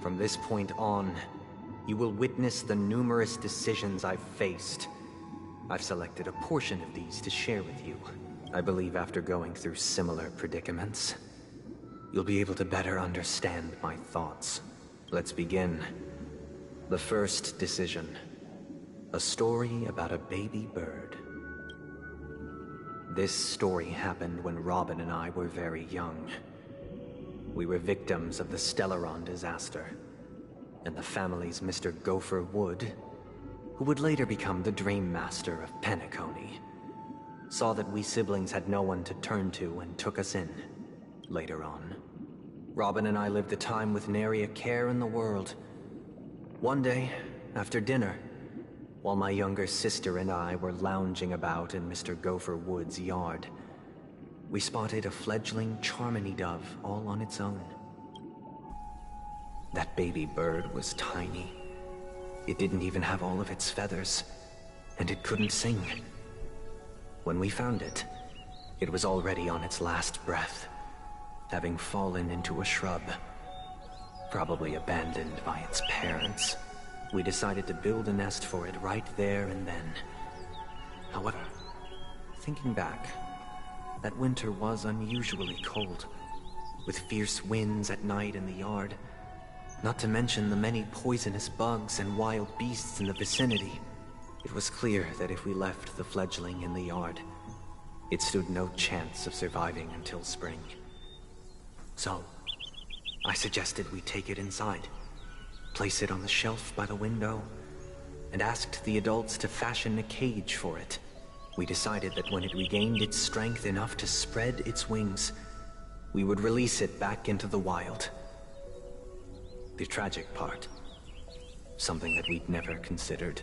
From this point on, you will witness the numerous decisions I've faced. I've selected a portion of these to share with you. I believe after going through similar predicaments, you'll be able to better understand my thoughts. Let's begin. The first decision. A story about a baby bird. This story happened when Robin and I were very young. We were victims of the Stellaron disaster, and the family's Mr. Gopher Wood, who would later become the Dream Master of Penacony, saw that we siblings had no one to turn to and took us in. Later on, Robin and I lived a time with nary a care in the world. One day, after dinner, while my younger sister and I were lounging about in Mr. Gopher Wood's yard, we spotted a fledgling Charmony dove all on its own. That baby bird was tiny. It didn't even have all of its feathers, and it couldn't sing. When we found it, it was already on its last breath, having fallen into a shrub, probably abandoned by its parents. We decided to build a nest for it right there and then. However, thinking back, that winter was unusually cold, with fierce winds at night in the yard, not to mention the many poisonous bugs and wild beasts in the vicinity. It was clear that if we left the fledgling in the yard, it stood no chance of surviving until spring. So, I suggested we take it inside, place it on the shelf by the window, and asked the adults to fashion a cage for it. We decided that when it regained its strength enough to spread its wings, we would release it back into the wild. The tragic part, something that we'd never considered.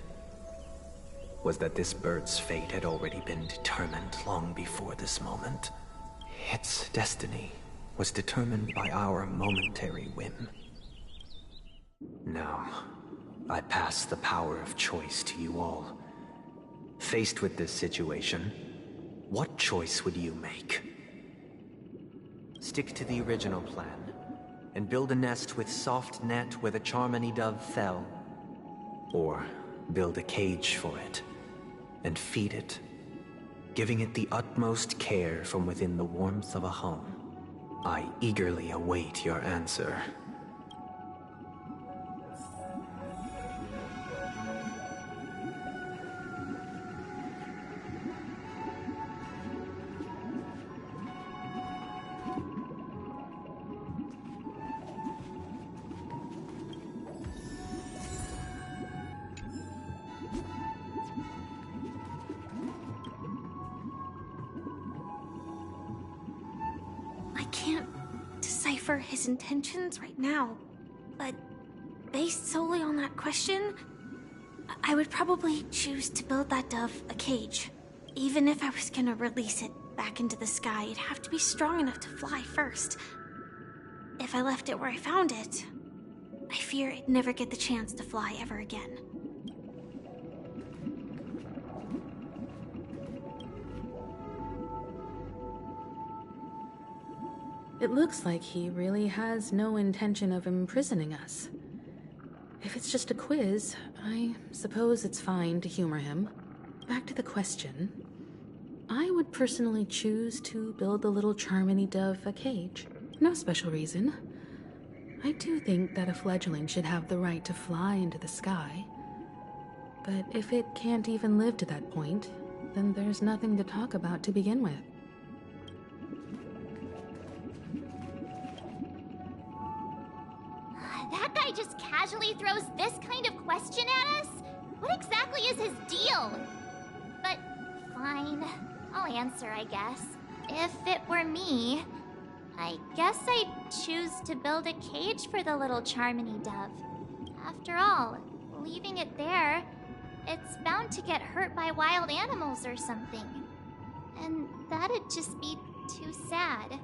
was that this bird's fate had already been determined long before this moment. Its destiny was determined by our momentary whim. Now, I pass the power of choice to you all. Faced with this situation, what choice would you make? Stick to the original plan, and build a nest with soft net where the Charmony dove fell. Or build a cage for it, and feed it, giving it the utmost care from within the warmth of a home. I eagerly await your answer. His intentions right now, but based solely on that question, I would probably choose to build that dove a cage. Even if I was gonna release it back into the sky, it'd have to be strong enough to fly first. If I left it where I found it, I fear it'd never get the chance to fly ever again. It looks like he really has no intention of imprisoning us. If it's just a quiz, I suppose it's fine to humor him. Back to the question. I would personally choose to build the little Charmony dove a cage. No special reason. I do think that a fledgling should have the right to fly into the sky. But if it can't even live to that point, then there's nothing to talk about to begin with. That guy just casually throws this kind of question at us? What exactly is his deal? But fine, I'll answer, I guess. If it were me, I guess I'd choose to build a cage for the little Charmony dove. After all, leaving it there, it's bound to get hurt by wild animals or something. And that'd just be too sad.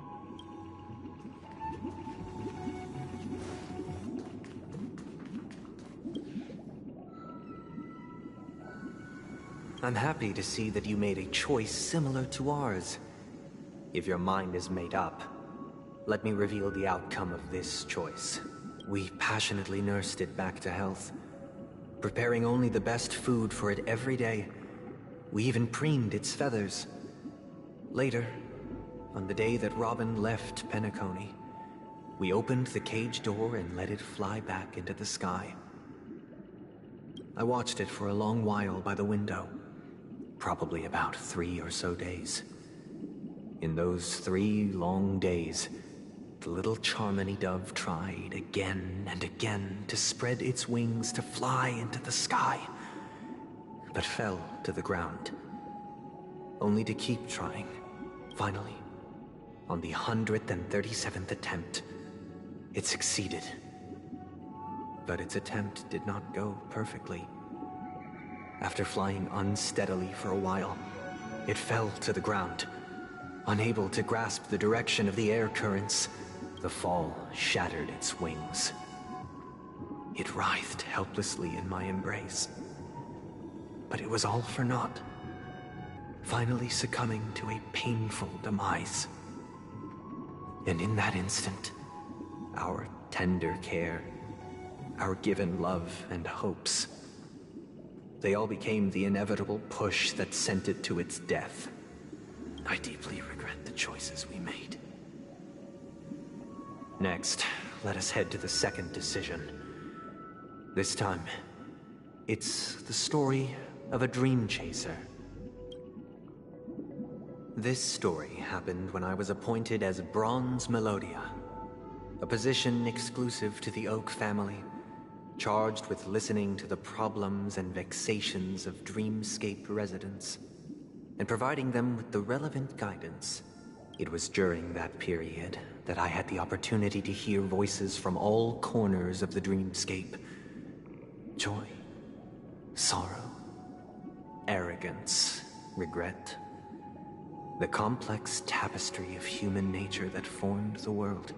I'm happy to see that you made a choice similar to ours. If your mind is made up, let me reveal the outcome of this choice. We passionately nursed it back to health, preparing only the best food for it every day. We even preened its feathers. Later, on the day that Robin left Penacony, we opened the cage door and let it fly back into the sky. I watched it for a long while by the window. Probably about 3 or so days. In those 3 long days, the little Charmony dove tried again and again to spread its wings to fly into the sky, but fell to the ground, only to keep trying. Finally, on the 137th attempt, it succeeded. But its attempt did not go perfectly. After flying unsteadily for a while, it fell to the ground. Unable to grasp the direction of the air currents, the fall shattered its wings. It writhed helplessly in my embrace. But it was all for naught, finally succumbing to a painful demise. And in that instant, our tender care, our given love and hopes, they all became the inevitable push that sent it to its death. I deeply regret the choices we made. Next, let us head to the second decision. This time, it's the story of a dream chaser. This story happened when I was appointed as Bronze Melodia, a position exclusive to the Oak family, charged with listening to the problems and vexations of Dreamscape residents, and providing them with the relevant guidance. It was during that period that I had the opportunity to hear voices from all corners of the Dreamscape. Joy, sorrow, arrogance, regret, the complex tapestry of human nature that formed the world.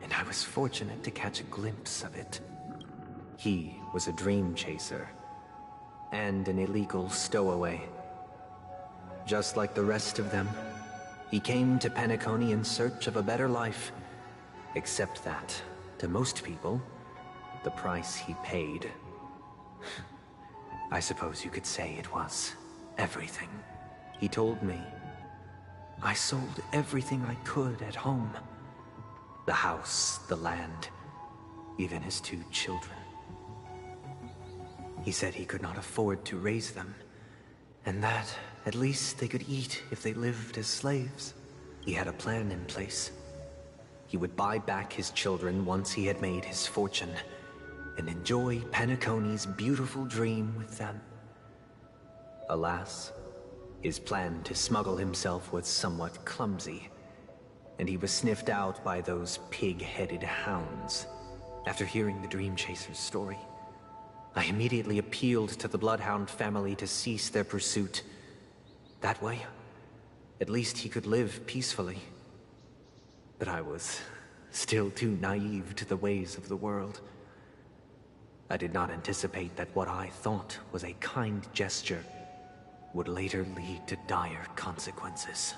And I was fortunate to catch a glimpse of it. He was a dream chaser, and an illegal stowaway. Just like the rest of them, he came to Penacony in search of a better life, except that, to most people, the price he paid, I suppose you could say it was everything. He told me, I sold everything I could at home. The house, the land, even his 2 children. He said he could not afford to raise them, and that at least they could eat if they lived as slaves. He had a plan in place. He would buy back his children once he had made his fortune, and enjoy Penacony's beautiful dream with them. Alas, his plan to smuggle himself was somewhat clumsy, and he was sniffed out by those pig-headed hounds. After hearing the Dream Chaser's story, I immediately appealed to the Bloodhound family to cease their pursuit. That way, at least he could live peacefully. But I was still too naive to the ways of the world. I did not anticipate that what I thought was a kind gesture would later lead to dire consequences.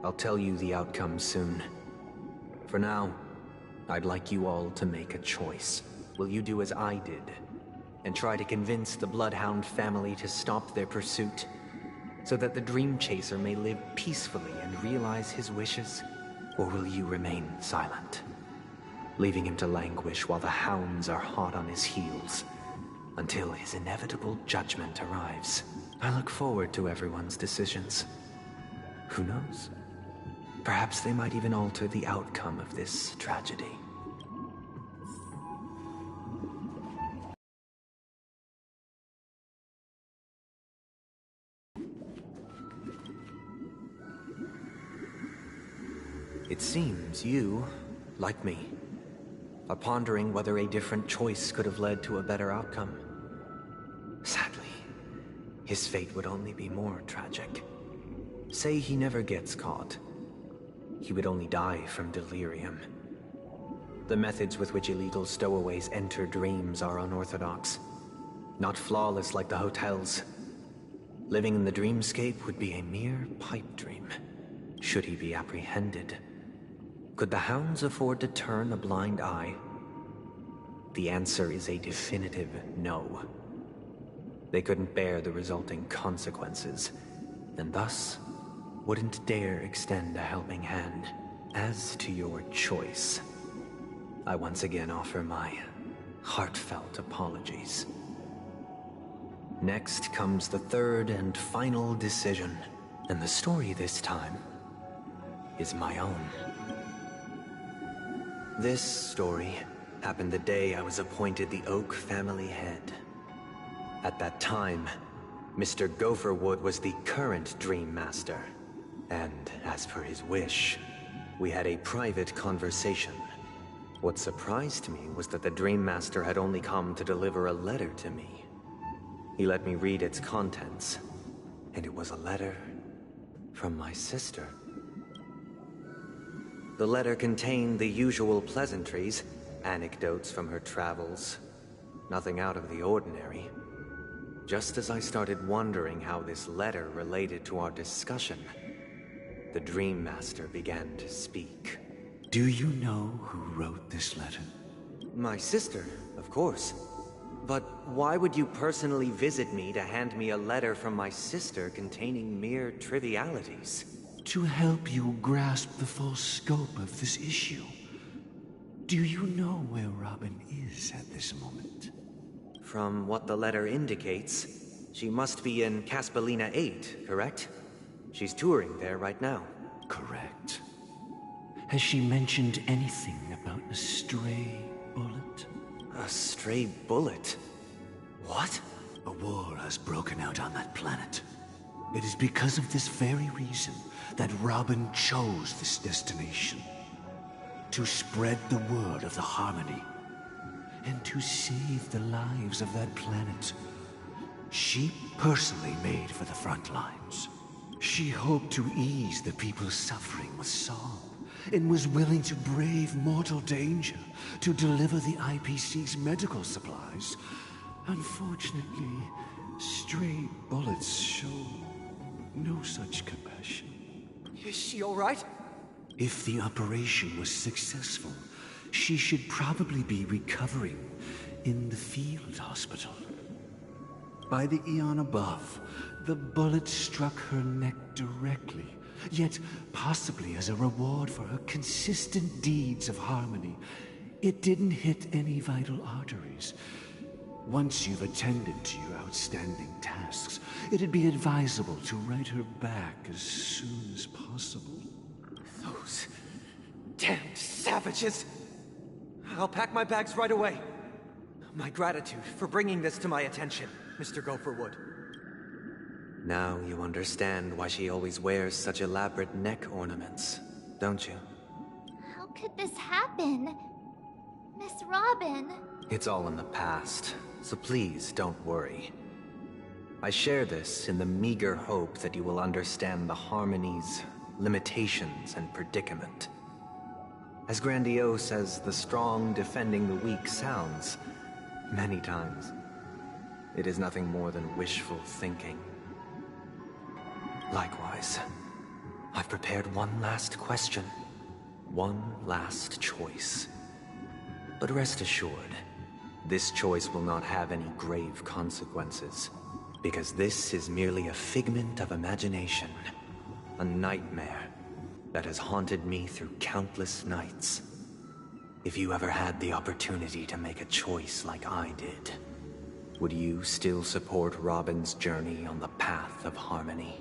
I'll tell you the outcome soon. For now, I'd like you all to make a choice. Will you do as I did, and try to convince the Bloodhound family to stop their pursuit, so that the Dream Chaser may live peacefully and realize his wishes? Or will you remain silent, leaving him to languish while the hounds are hot on his heels, until his inevitable judgment arrives? I look forward to everyone's decisions. Who knows? Perhaps they might even alter the outcome of this tragedy. It seems you, like me, are pondering whether a different choice could have led to a better outcome. Sadly, his fate would only be more tragic. Say he never gets caught. He would only die from delirium. The methods with which illegal stowaways enter dreams are unorthodox, not flawless like the hotels. Living in the dreamscape would be a mere pipe dream, should he be apprehended. Could the hounds afford to turn a blind eye? The answer is a definitive no. They couldn't bear the resulting consequences, and thus wouldn't dare extend a helping hand. As to your choice, I once again offer my heartfelt apologies. Next comes the third and final decision, and the story this time is my own. This story happened the day I was appointed the Oak family head. At that time, Mr. Gopherwood was the current Dream Master, and as per his wish, we had a private conversation. What surprised me was that the Dream Master had only come to deliver a letter to me. He let me read its contents, and it was a letter from my sister. The letter contained the usual pleasantries, anecdotes from her travels, nothing out of the ordinary. Just as I started wondering how this letter related to our discussion, the Dream Master began to speak. Do you know who wrote this letter? My sister, of course. But why would you personally visit me to hand me a letter from my sister containing mere trivialities? To help you grasp the full scope of this issue. Do you know where Robin is at this moment? From what the letter indicates, she must be in Caspelina 8, correct? She's touring there right now. Correct. Has she mentioned anything about a stray bullet? A stray bullet? What? A war has broken out on that planet. It is because of this very reason that Robin chose this destination. To spread the word of the Harmony, and to save the lives of that planet she personally made for the front lines. She hoped to ease the people's suffering with song, and was willing to brave mortal danger to deliver the IPC's medical supplies. Unfortunately, stray bullets show no such compassion. Is she all right? If the operation was successful, she should probably be recovering in the field hospital. By the eon above, the bullet struck her neck directly, yet possibly as a reward for her consistent deeds of harmony, it didn't hit any vital arteries. Once you've attended to your outstanding tasks, it'd be advisable to write her back as soon as possible. Those damned savages! I'll pack my bags right away. My gratitude for bringing this to my attention, Mr. Gopherwood. Now you understand why she always wears such elaborate neck ornaments, don't you? How could this happen? Miss Robin. It's all in the past, so please don't worry. I share this in the meager hope that you will understand the Harmony's limitations and predicament. As grandiose as the strong defending the weak sounds, many times, it is nothing more than wishful thinking. Likewise, I've prepared one last question, one last choice. But rest assured, this choice will not have any grave consequences, because this is merely a figment of imagination, a nightmare that has haunted me through countless nights. If you ever had the opportunity to make a choice like I did, would you still support Robin's journey on the path of harmony?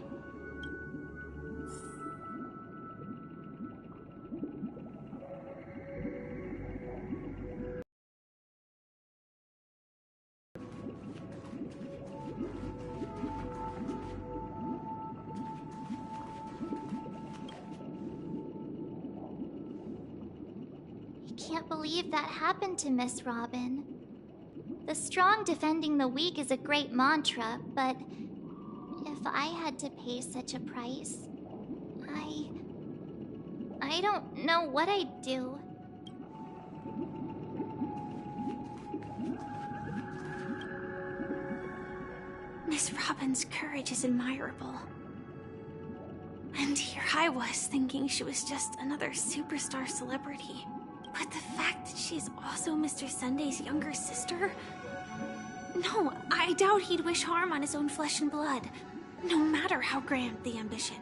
Can't believe that happened to Miss Robin. The strong defending the weak is a great mantra, but if I had to pay such a price, I don't know what I'd do. Miss Robin's courage is admirable. And here I was thinking she was just another superstar celebrity. But the fact that she's also Mr. Sunday's younger sister? No, I doubt he'd wish harm on his own flesh and blood, no matter how grand the ambition.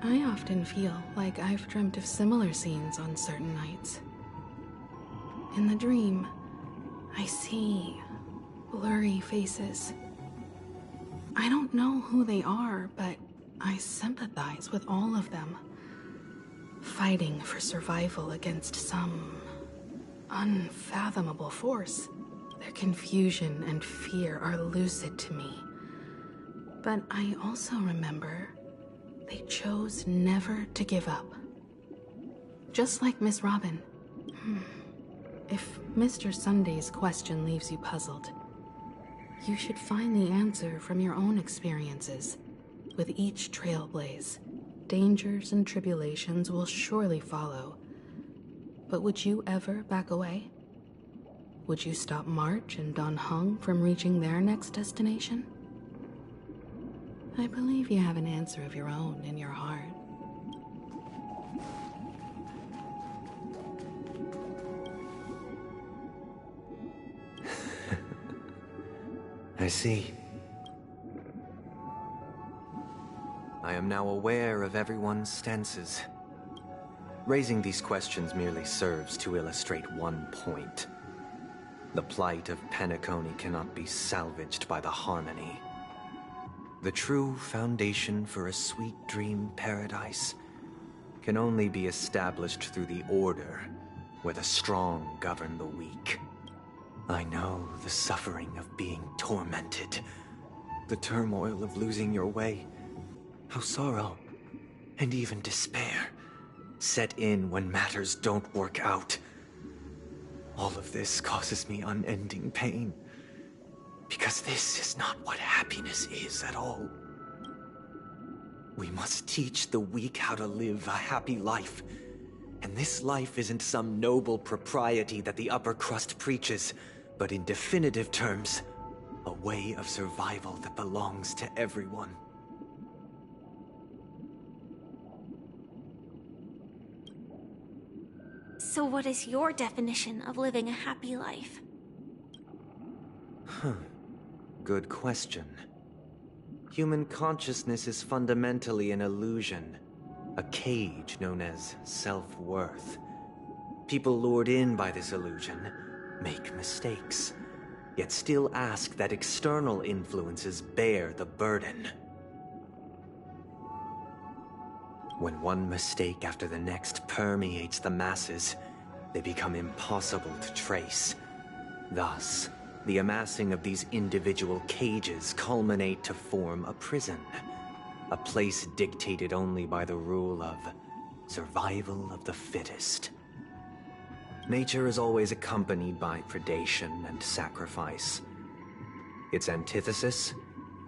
I often feel like I've dreamt of similar scenes on certain nights. In the dream, I see blurry faces. I don't know who they are, but I sympathize with all of them. Fighting for survival against some unfathomable force. Their confusion and fear are lucid to me. But I also remember they chose never to give up. Just like Miss Robin. If Mr. Sunday's question leaves you puzzled, you should find the answer from your own experiences. With each trailblaze, dangers and tribulations will surely follow. But would you ever back away? Would you stop March and Dan Heng from reaching their next destination? I believe you have an answer of your own in your heart. I see. I am now aware of everyone's stances. Raising these questions merely serves to illustrate one point. The plight of Penacony cannot be salvaged by the Harmony. The true foundation for a sweet dream paradise can only be established through the Order, where the strong govern the weak. I know the suffering of being tormented, the turmoil of losing your way, how sorrow and even despair set in when matters don't work out. All of this causes me unending pain, because this is not what happiness is at all. We must teach the weak how to live a happy life. And this life isn't some noble propriety that the upper crust preaches, but in definitive terms, a way of survival that belongs to everyone. So what is your definition of living a happy life? Good question. Human consciousness is fundamentally an illusion, a cage known as self-worth. People lured in by this illusion make mistakes, yet still ask that external influences bear the burden. When one mistake after the next permeates the masses, they become impossible to trace. Thus, the amassing of these individual cages culminate to form a prison. A place dictated only by the rule of survival of the fittest. Nature is always accompanied by predation and sacrifice. Its antithesis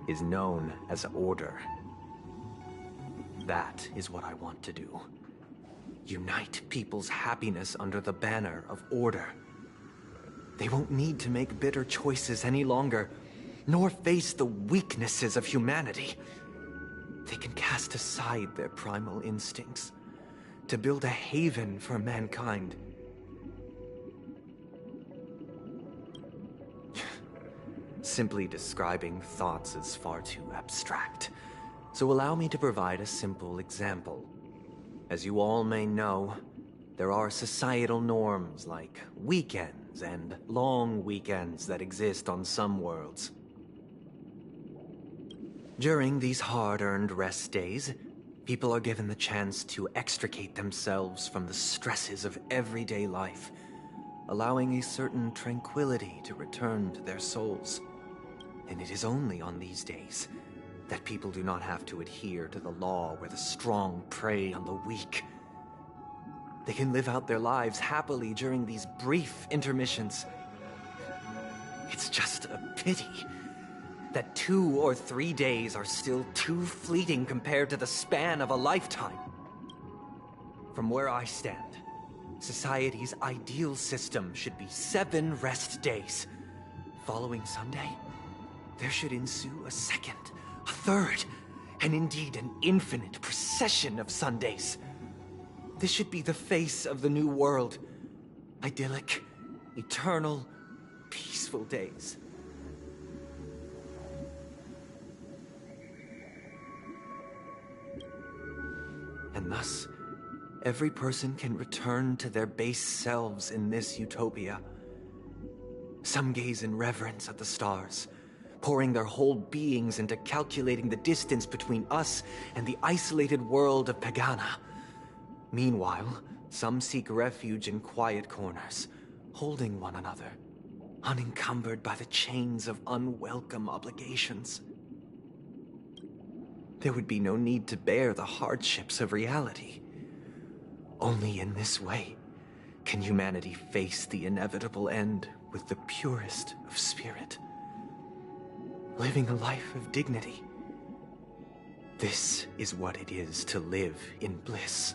is known as order. That is what I want to do. Unite people's happiness under the banner of order. They won't need to make bitter choices any longer, nor face the weaknesses of humanity. They can cast aside their primal instincts to build a haven for mankind. Simply describing thoughts is far too abstract, so allow me to provide a simple example. As you all may know, there are societal norms like weekends and long weekends that exist on some worlds. During these hard-earned rest days, people are given the chance to extricate themselves from the stresses of everyday life, allowing a certain tranquility to return to their souls. And it is only on these days that people do not have to adhere to the law where the strong prey on the weak. They can live out their lives happily during these brief intermissions. It's just a pity that 2 or 3 days are still too fleeting compared to the span of a lifetime. From where I stand, society's ideal system should be 7 rest days. Following Sunday, there should ensue a second, a third, and indeed an infinite procession of Sundays. This should be the face of the new world. Idyllic, eternal, peaceful days. And thus, every person can return to their base selves in this utopia. Some gaze in reverence at the stars, pouring their whole beings into calculating the distance between us and the isolated world of Pagana. Meanwhile, some seek refuge in quiet corners, holding one another, unencumbered by the chains of unwelcome obligations. There would be no need to bear the hardships of reality. Only in this way can humanity face the inevitable end with the purest of spirit, living a life of dignity. This is what it is to live in bliss.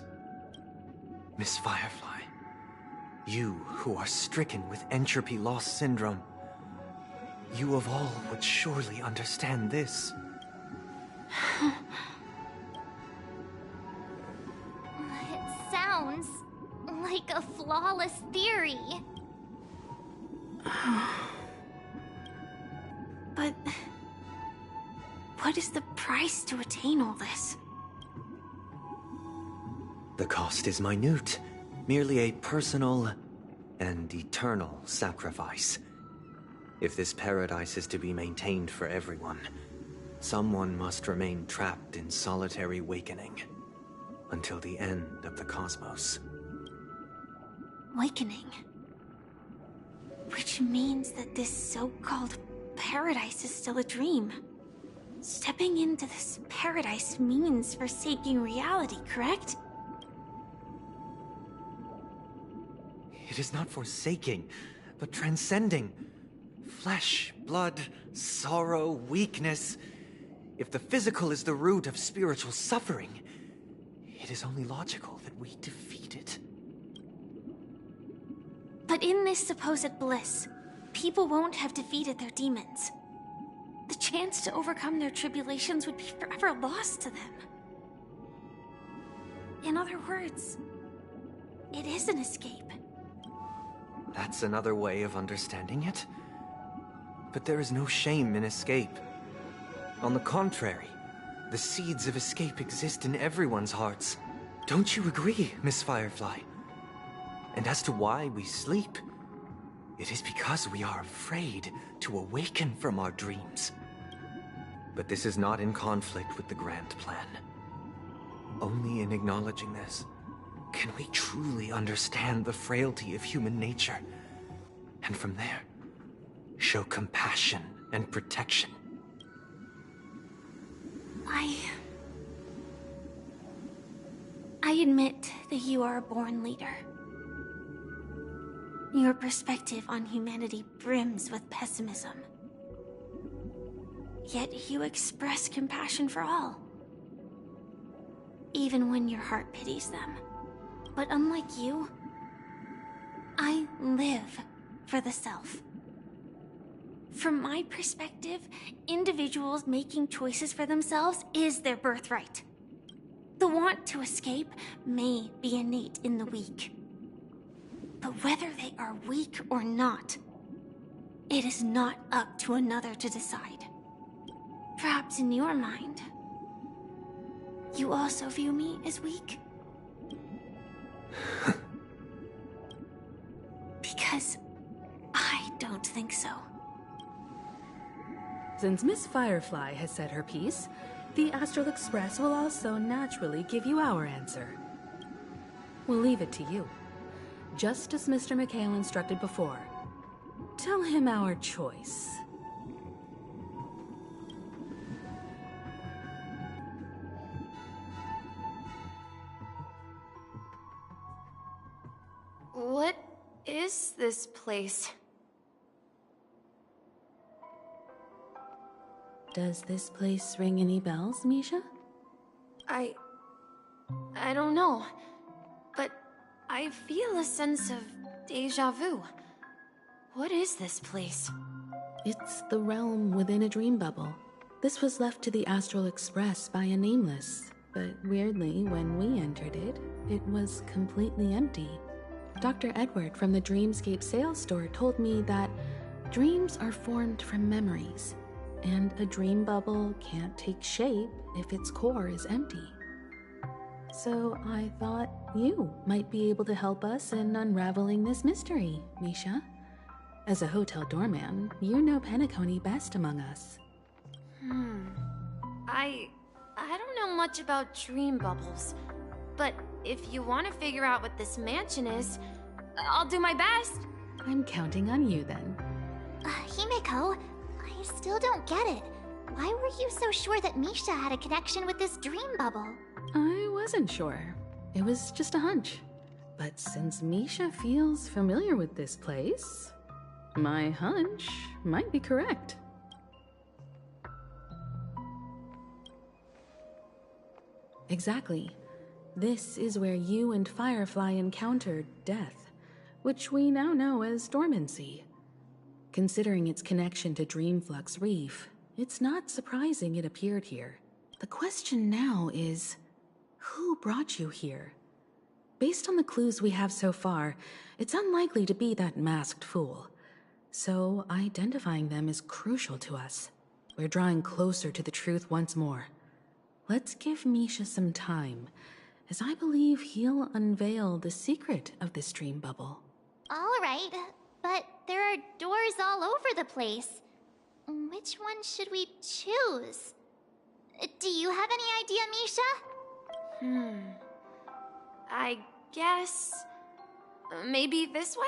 Miss Firefly, you who are stricken with entropy loss syndrome, you of all would surely understand this. It sounds like a flawless theory. But what is the price to attain all this? The cost is minute, merely a personal and eternal sacrifice. If this paradise is to be maintained for everyone, someone must remain trapped in solitary wakening until the end of the cosmos. Wakening. Which means that this so-called paradise is still a dream. Stepping into this paradise means forsaking reality, correct? It is not forsaking, but transcending. Flesh, blood, sorrow, weakness. If the physical is the root of spiritual suffering, it is only logical that we defeat it. But in this supposed bliss, people won't have defeated their demons. The chance to overcome their tribulations would be forever lost to them. In other words, it is an escape. That's another way of understanding it. But there is no shame in escape. On the contrary, the seeds of escape exist in everyone's hearts. Don't you agree, Miss Firefly? And as to why we sleep, it is because we are afraid to awaken from our dreams. But this is not in conflict with the grand plan. Only in acknowledging this can we truly understand the frailty of human nature, and from there, show compassion and protection. I admit that you are a born leader. Your perspective on humanity brims with pessimism. Yet you express compassion for all, even when your heart pities them. But unlike you, I live for the self. From my perspective, individuals making choices for themselves is their birthright. The want to escape may be innate in the weak. But whether they are weak or not, it is not up to another to decide. Perhaps in your mind, you also view me as weak? Because I don't think so. Since Miss Firefly has said her piece, the Astral Express will also naturally give you our answer. We'll leave it to you. Just as Mr. McHale instructed before. Tell him our choice. What is this place? Does this place ring any bells, Misha? I don't know, but I feel a sense of deja vu. What is this place? It's the realm within a dream bubble. This was left to the Astral Express by a Nameless, but weirdly, when we entered it, it was completely empty. Dr. Edward from the Dreamscape sales store told me that dreams are formed from memories, and a dream bubble can't take shape if its core is empty. So I thought you might be able to help us in unraveling this mystery, Misha. As a hotel doorman, you know Penacony best among us. I don't know much about dream bubbles, but if you want to figure out what this mansion is, I'll do my best. I'm counting on you then. Himeko, I still don't get it. Why were you so sure that Misha had a connection with this dream bubble? I wasn't sure. It was just a hunch. But since Misha feels familiar with this place, my hunch might be correct. Exactly. This is where you and Firefly encountered death, which we now know as dormancy. Considering its connection to Dreamflux Reef, it's not surprising it appeared here. The question now is, who brought you here? Based on the clues we have so far, it's unlikely to be that masked fool. So identifying them is crucial to us. We're drawing closer to the truth once more. Let's give Misha some time, as I believe he'll unveil the secret of this dream bubble. All right, but there are doors all over the place. Which one should we choose? Do you have any idea, Misha? I guess... maybe this way?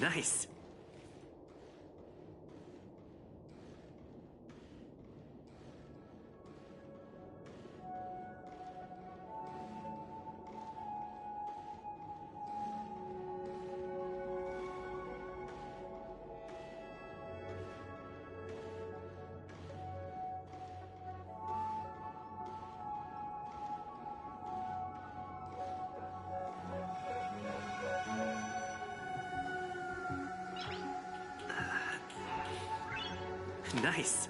Nice. Nice.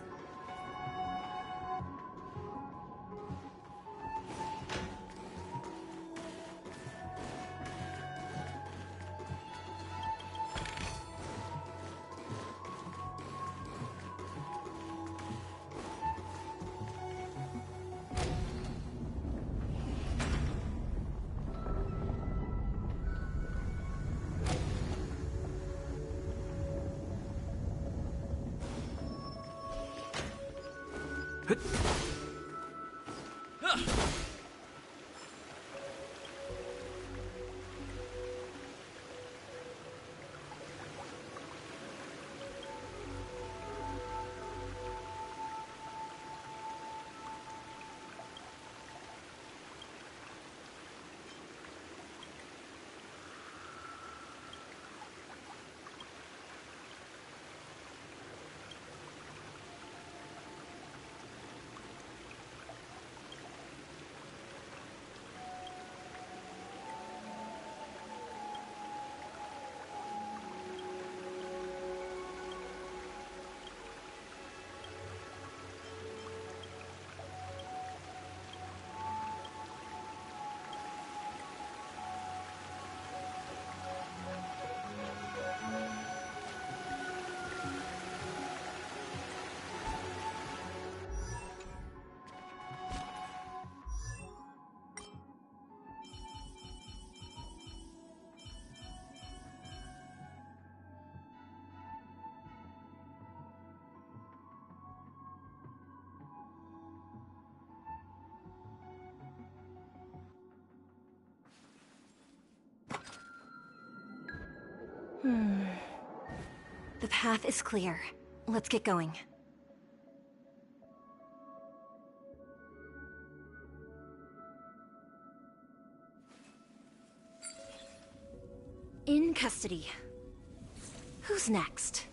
The path is clear. Let's get going. In custody. Who's next?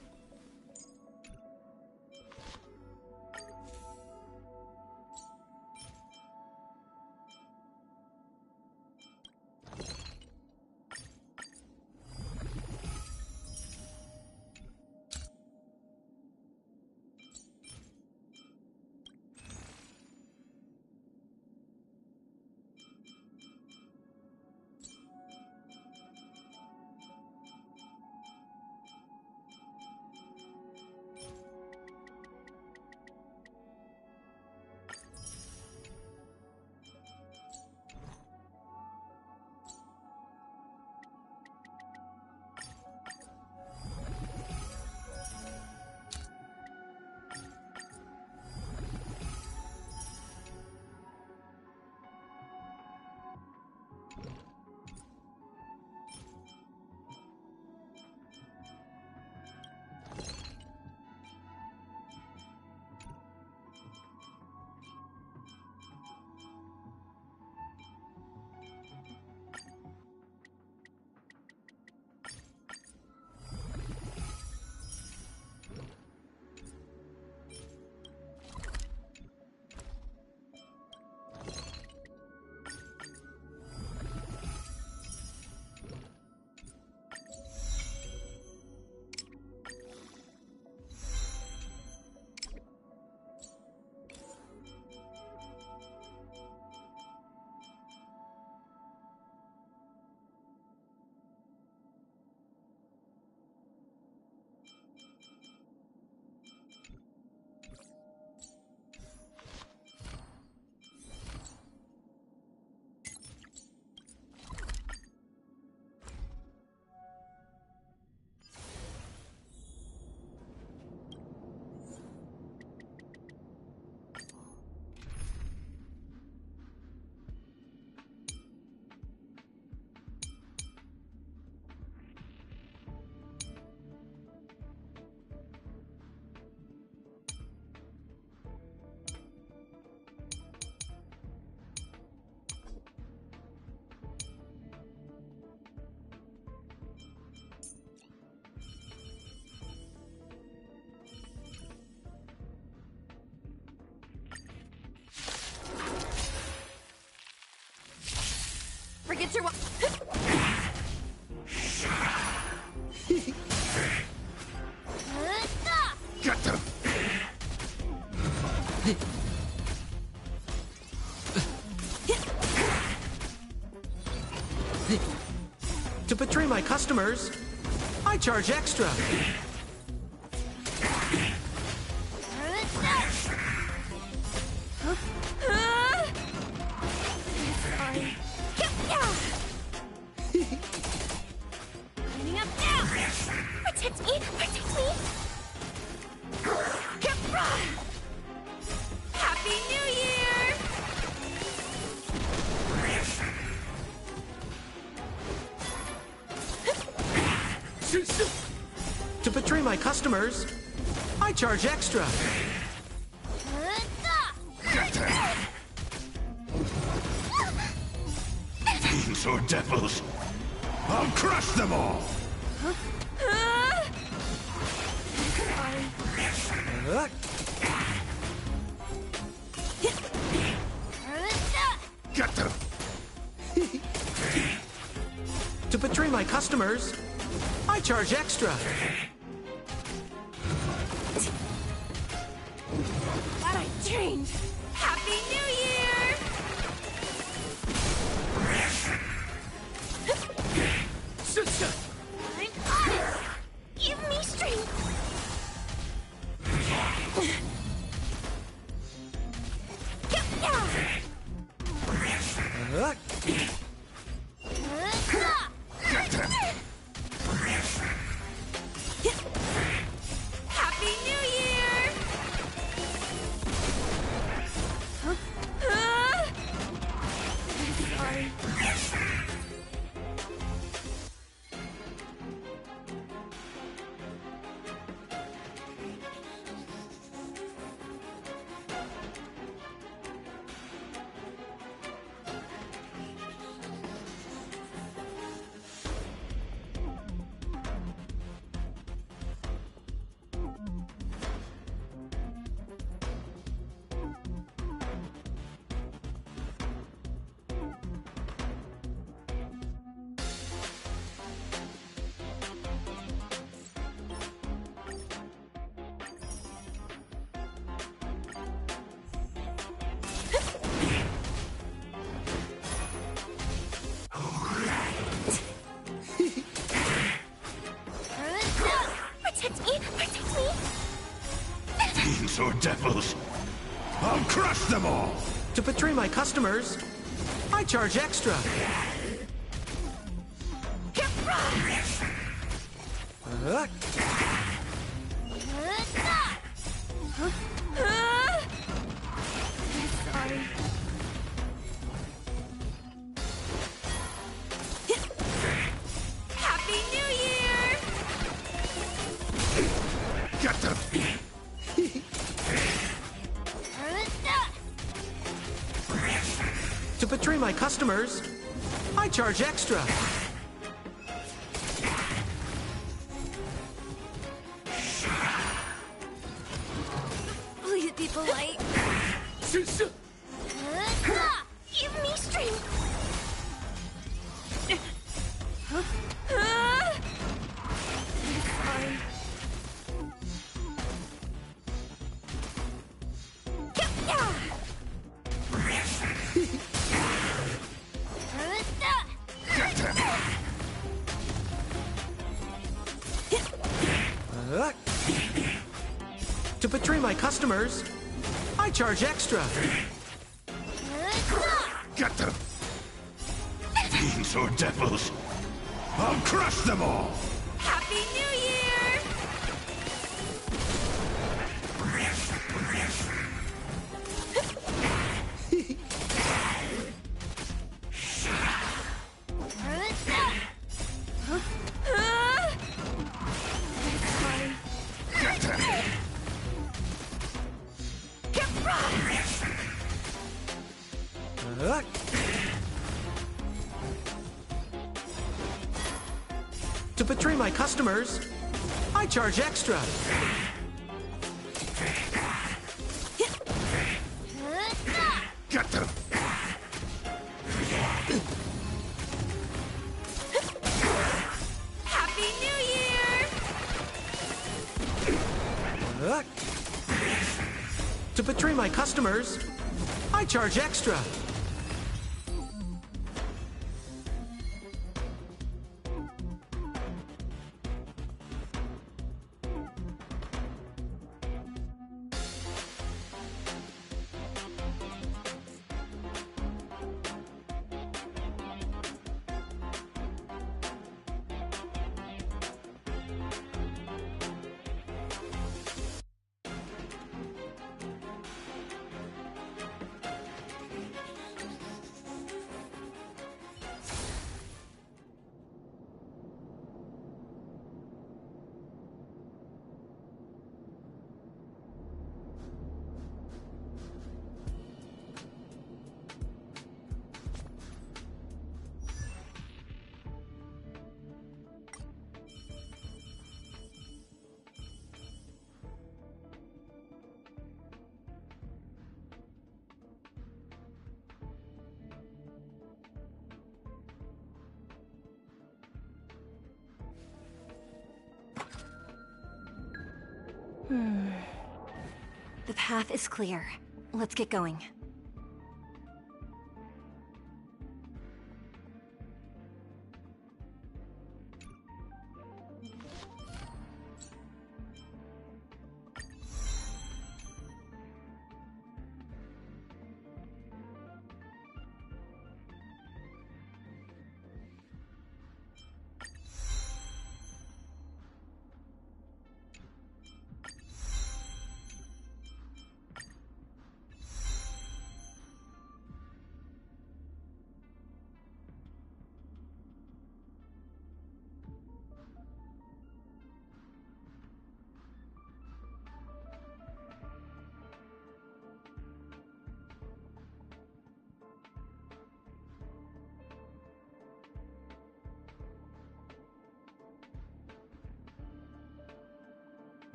get your... Get them! To betray my customers, I charge extra. Cleaning up now! Protect me! Protect me! Happy New Year! To betray my customers, I charge extra. Fiends or devils, I'll crush them all! Get them! To betray my customers, I charge extra. What I dreamed! Happy New Year! I'm on it! Give me strength! Happy New Year! Sorry. Protect me! Protect me! Fiends or devils, I'll crush them all! To betray my customers, I charge extra. Sorry. Happy New Year! Get them! To betray my customers, I charge extra. Please be polite. Give me strength. Sorry. To betray my customers, I charge extra. Get them! Fiends or devils, I'll crush them all! Happy New Year! To betray my customers, I charge extra. Get them! To betray my customers, I charge extra. The path is clear. Let's get going.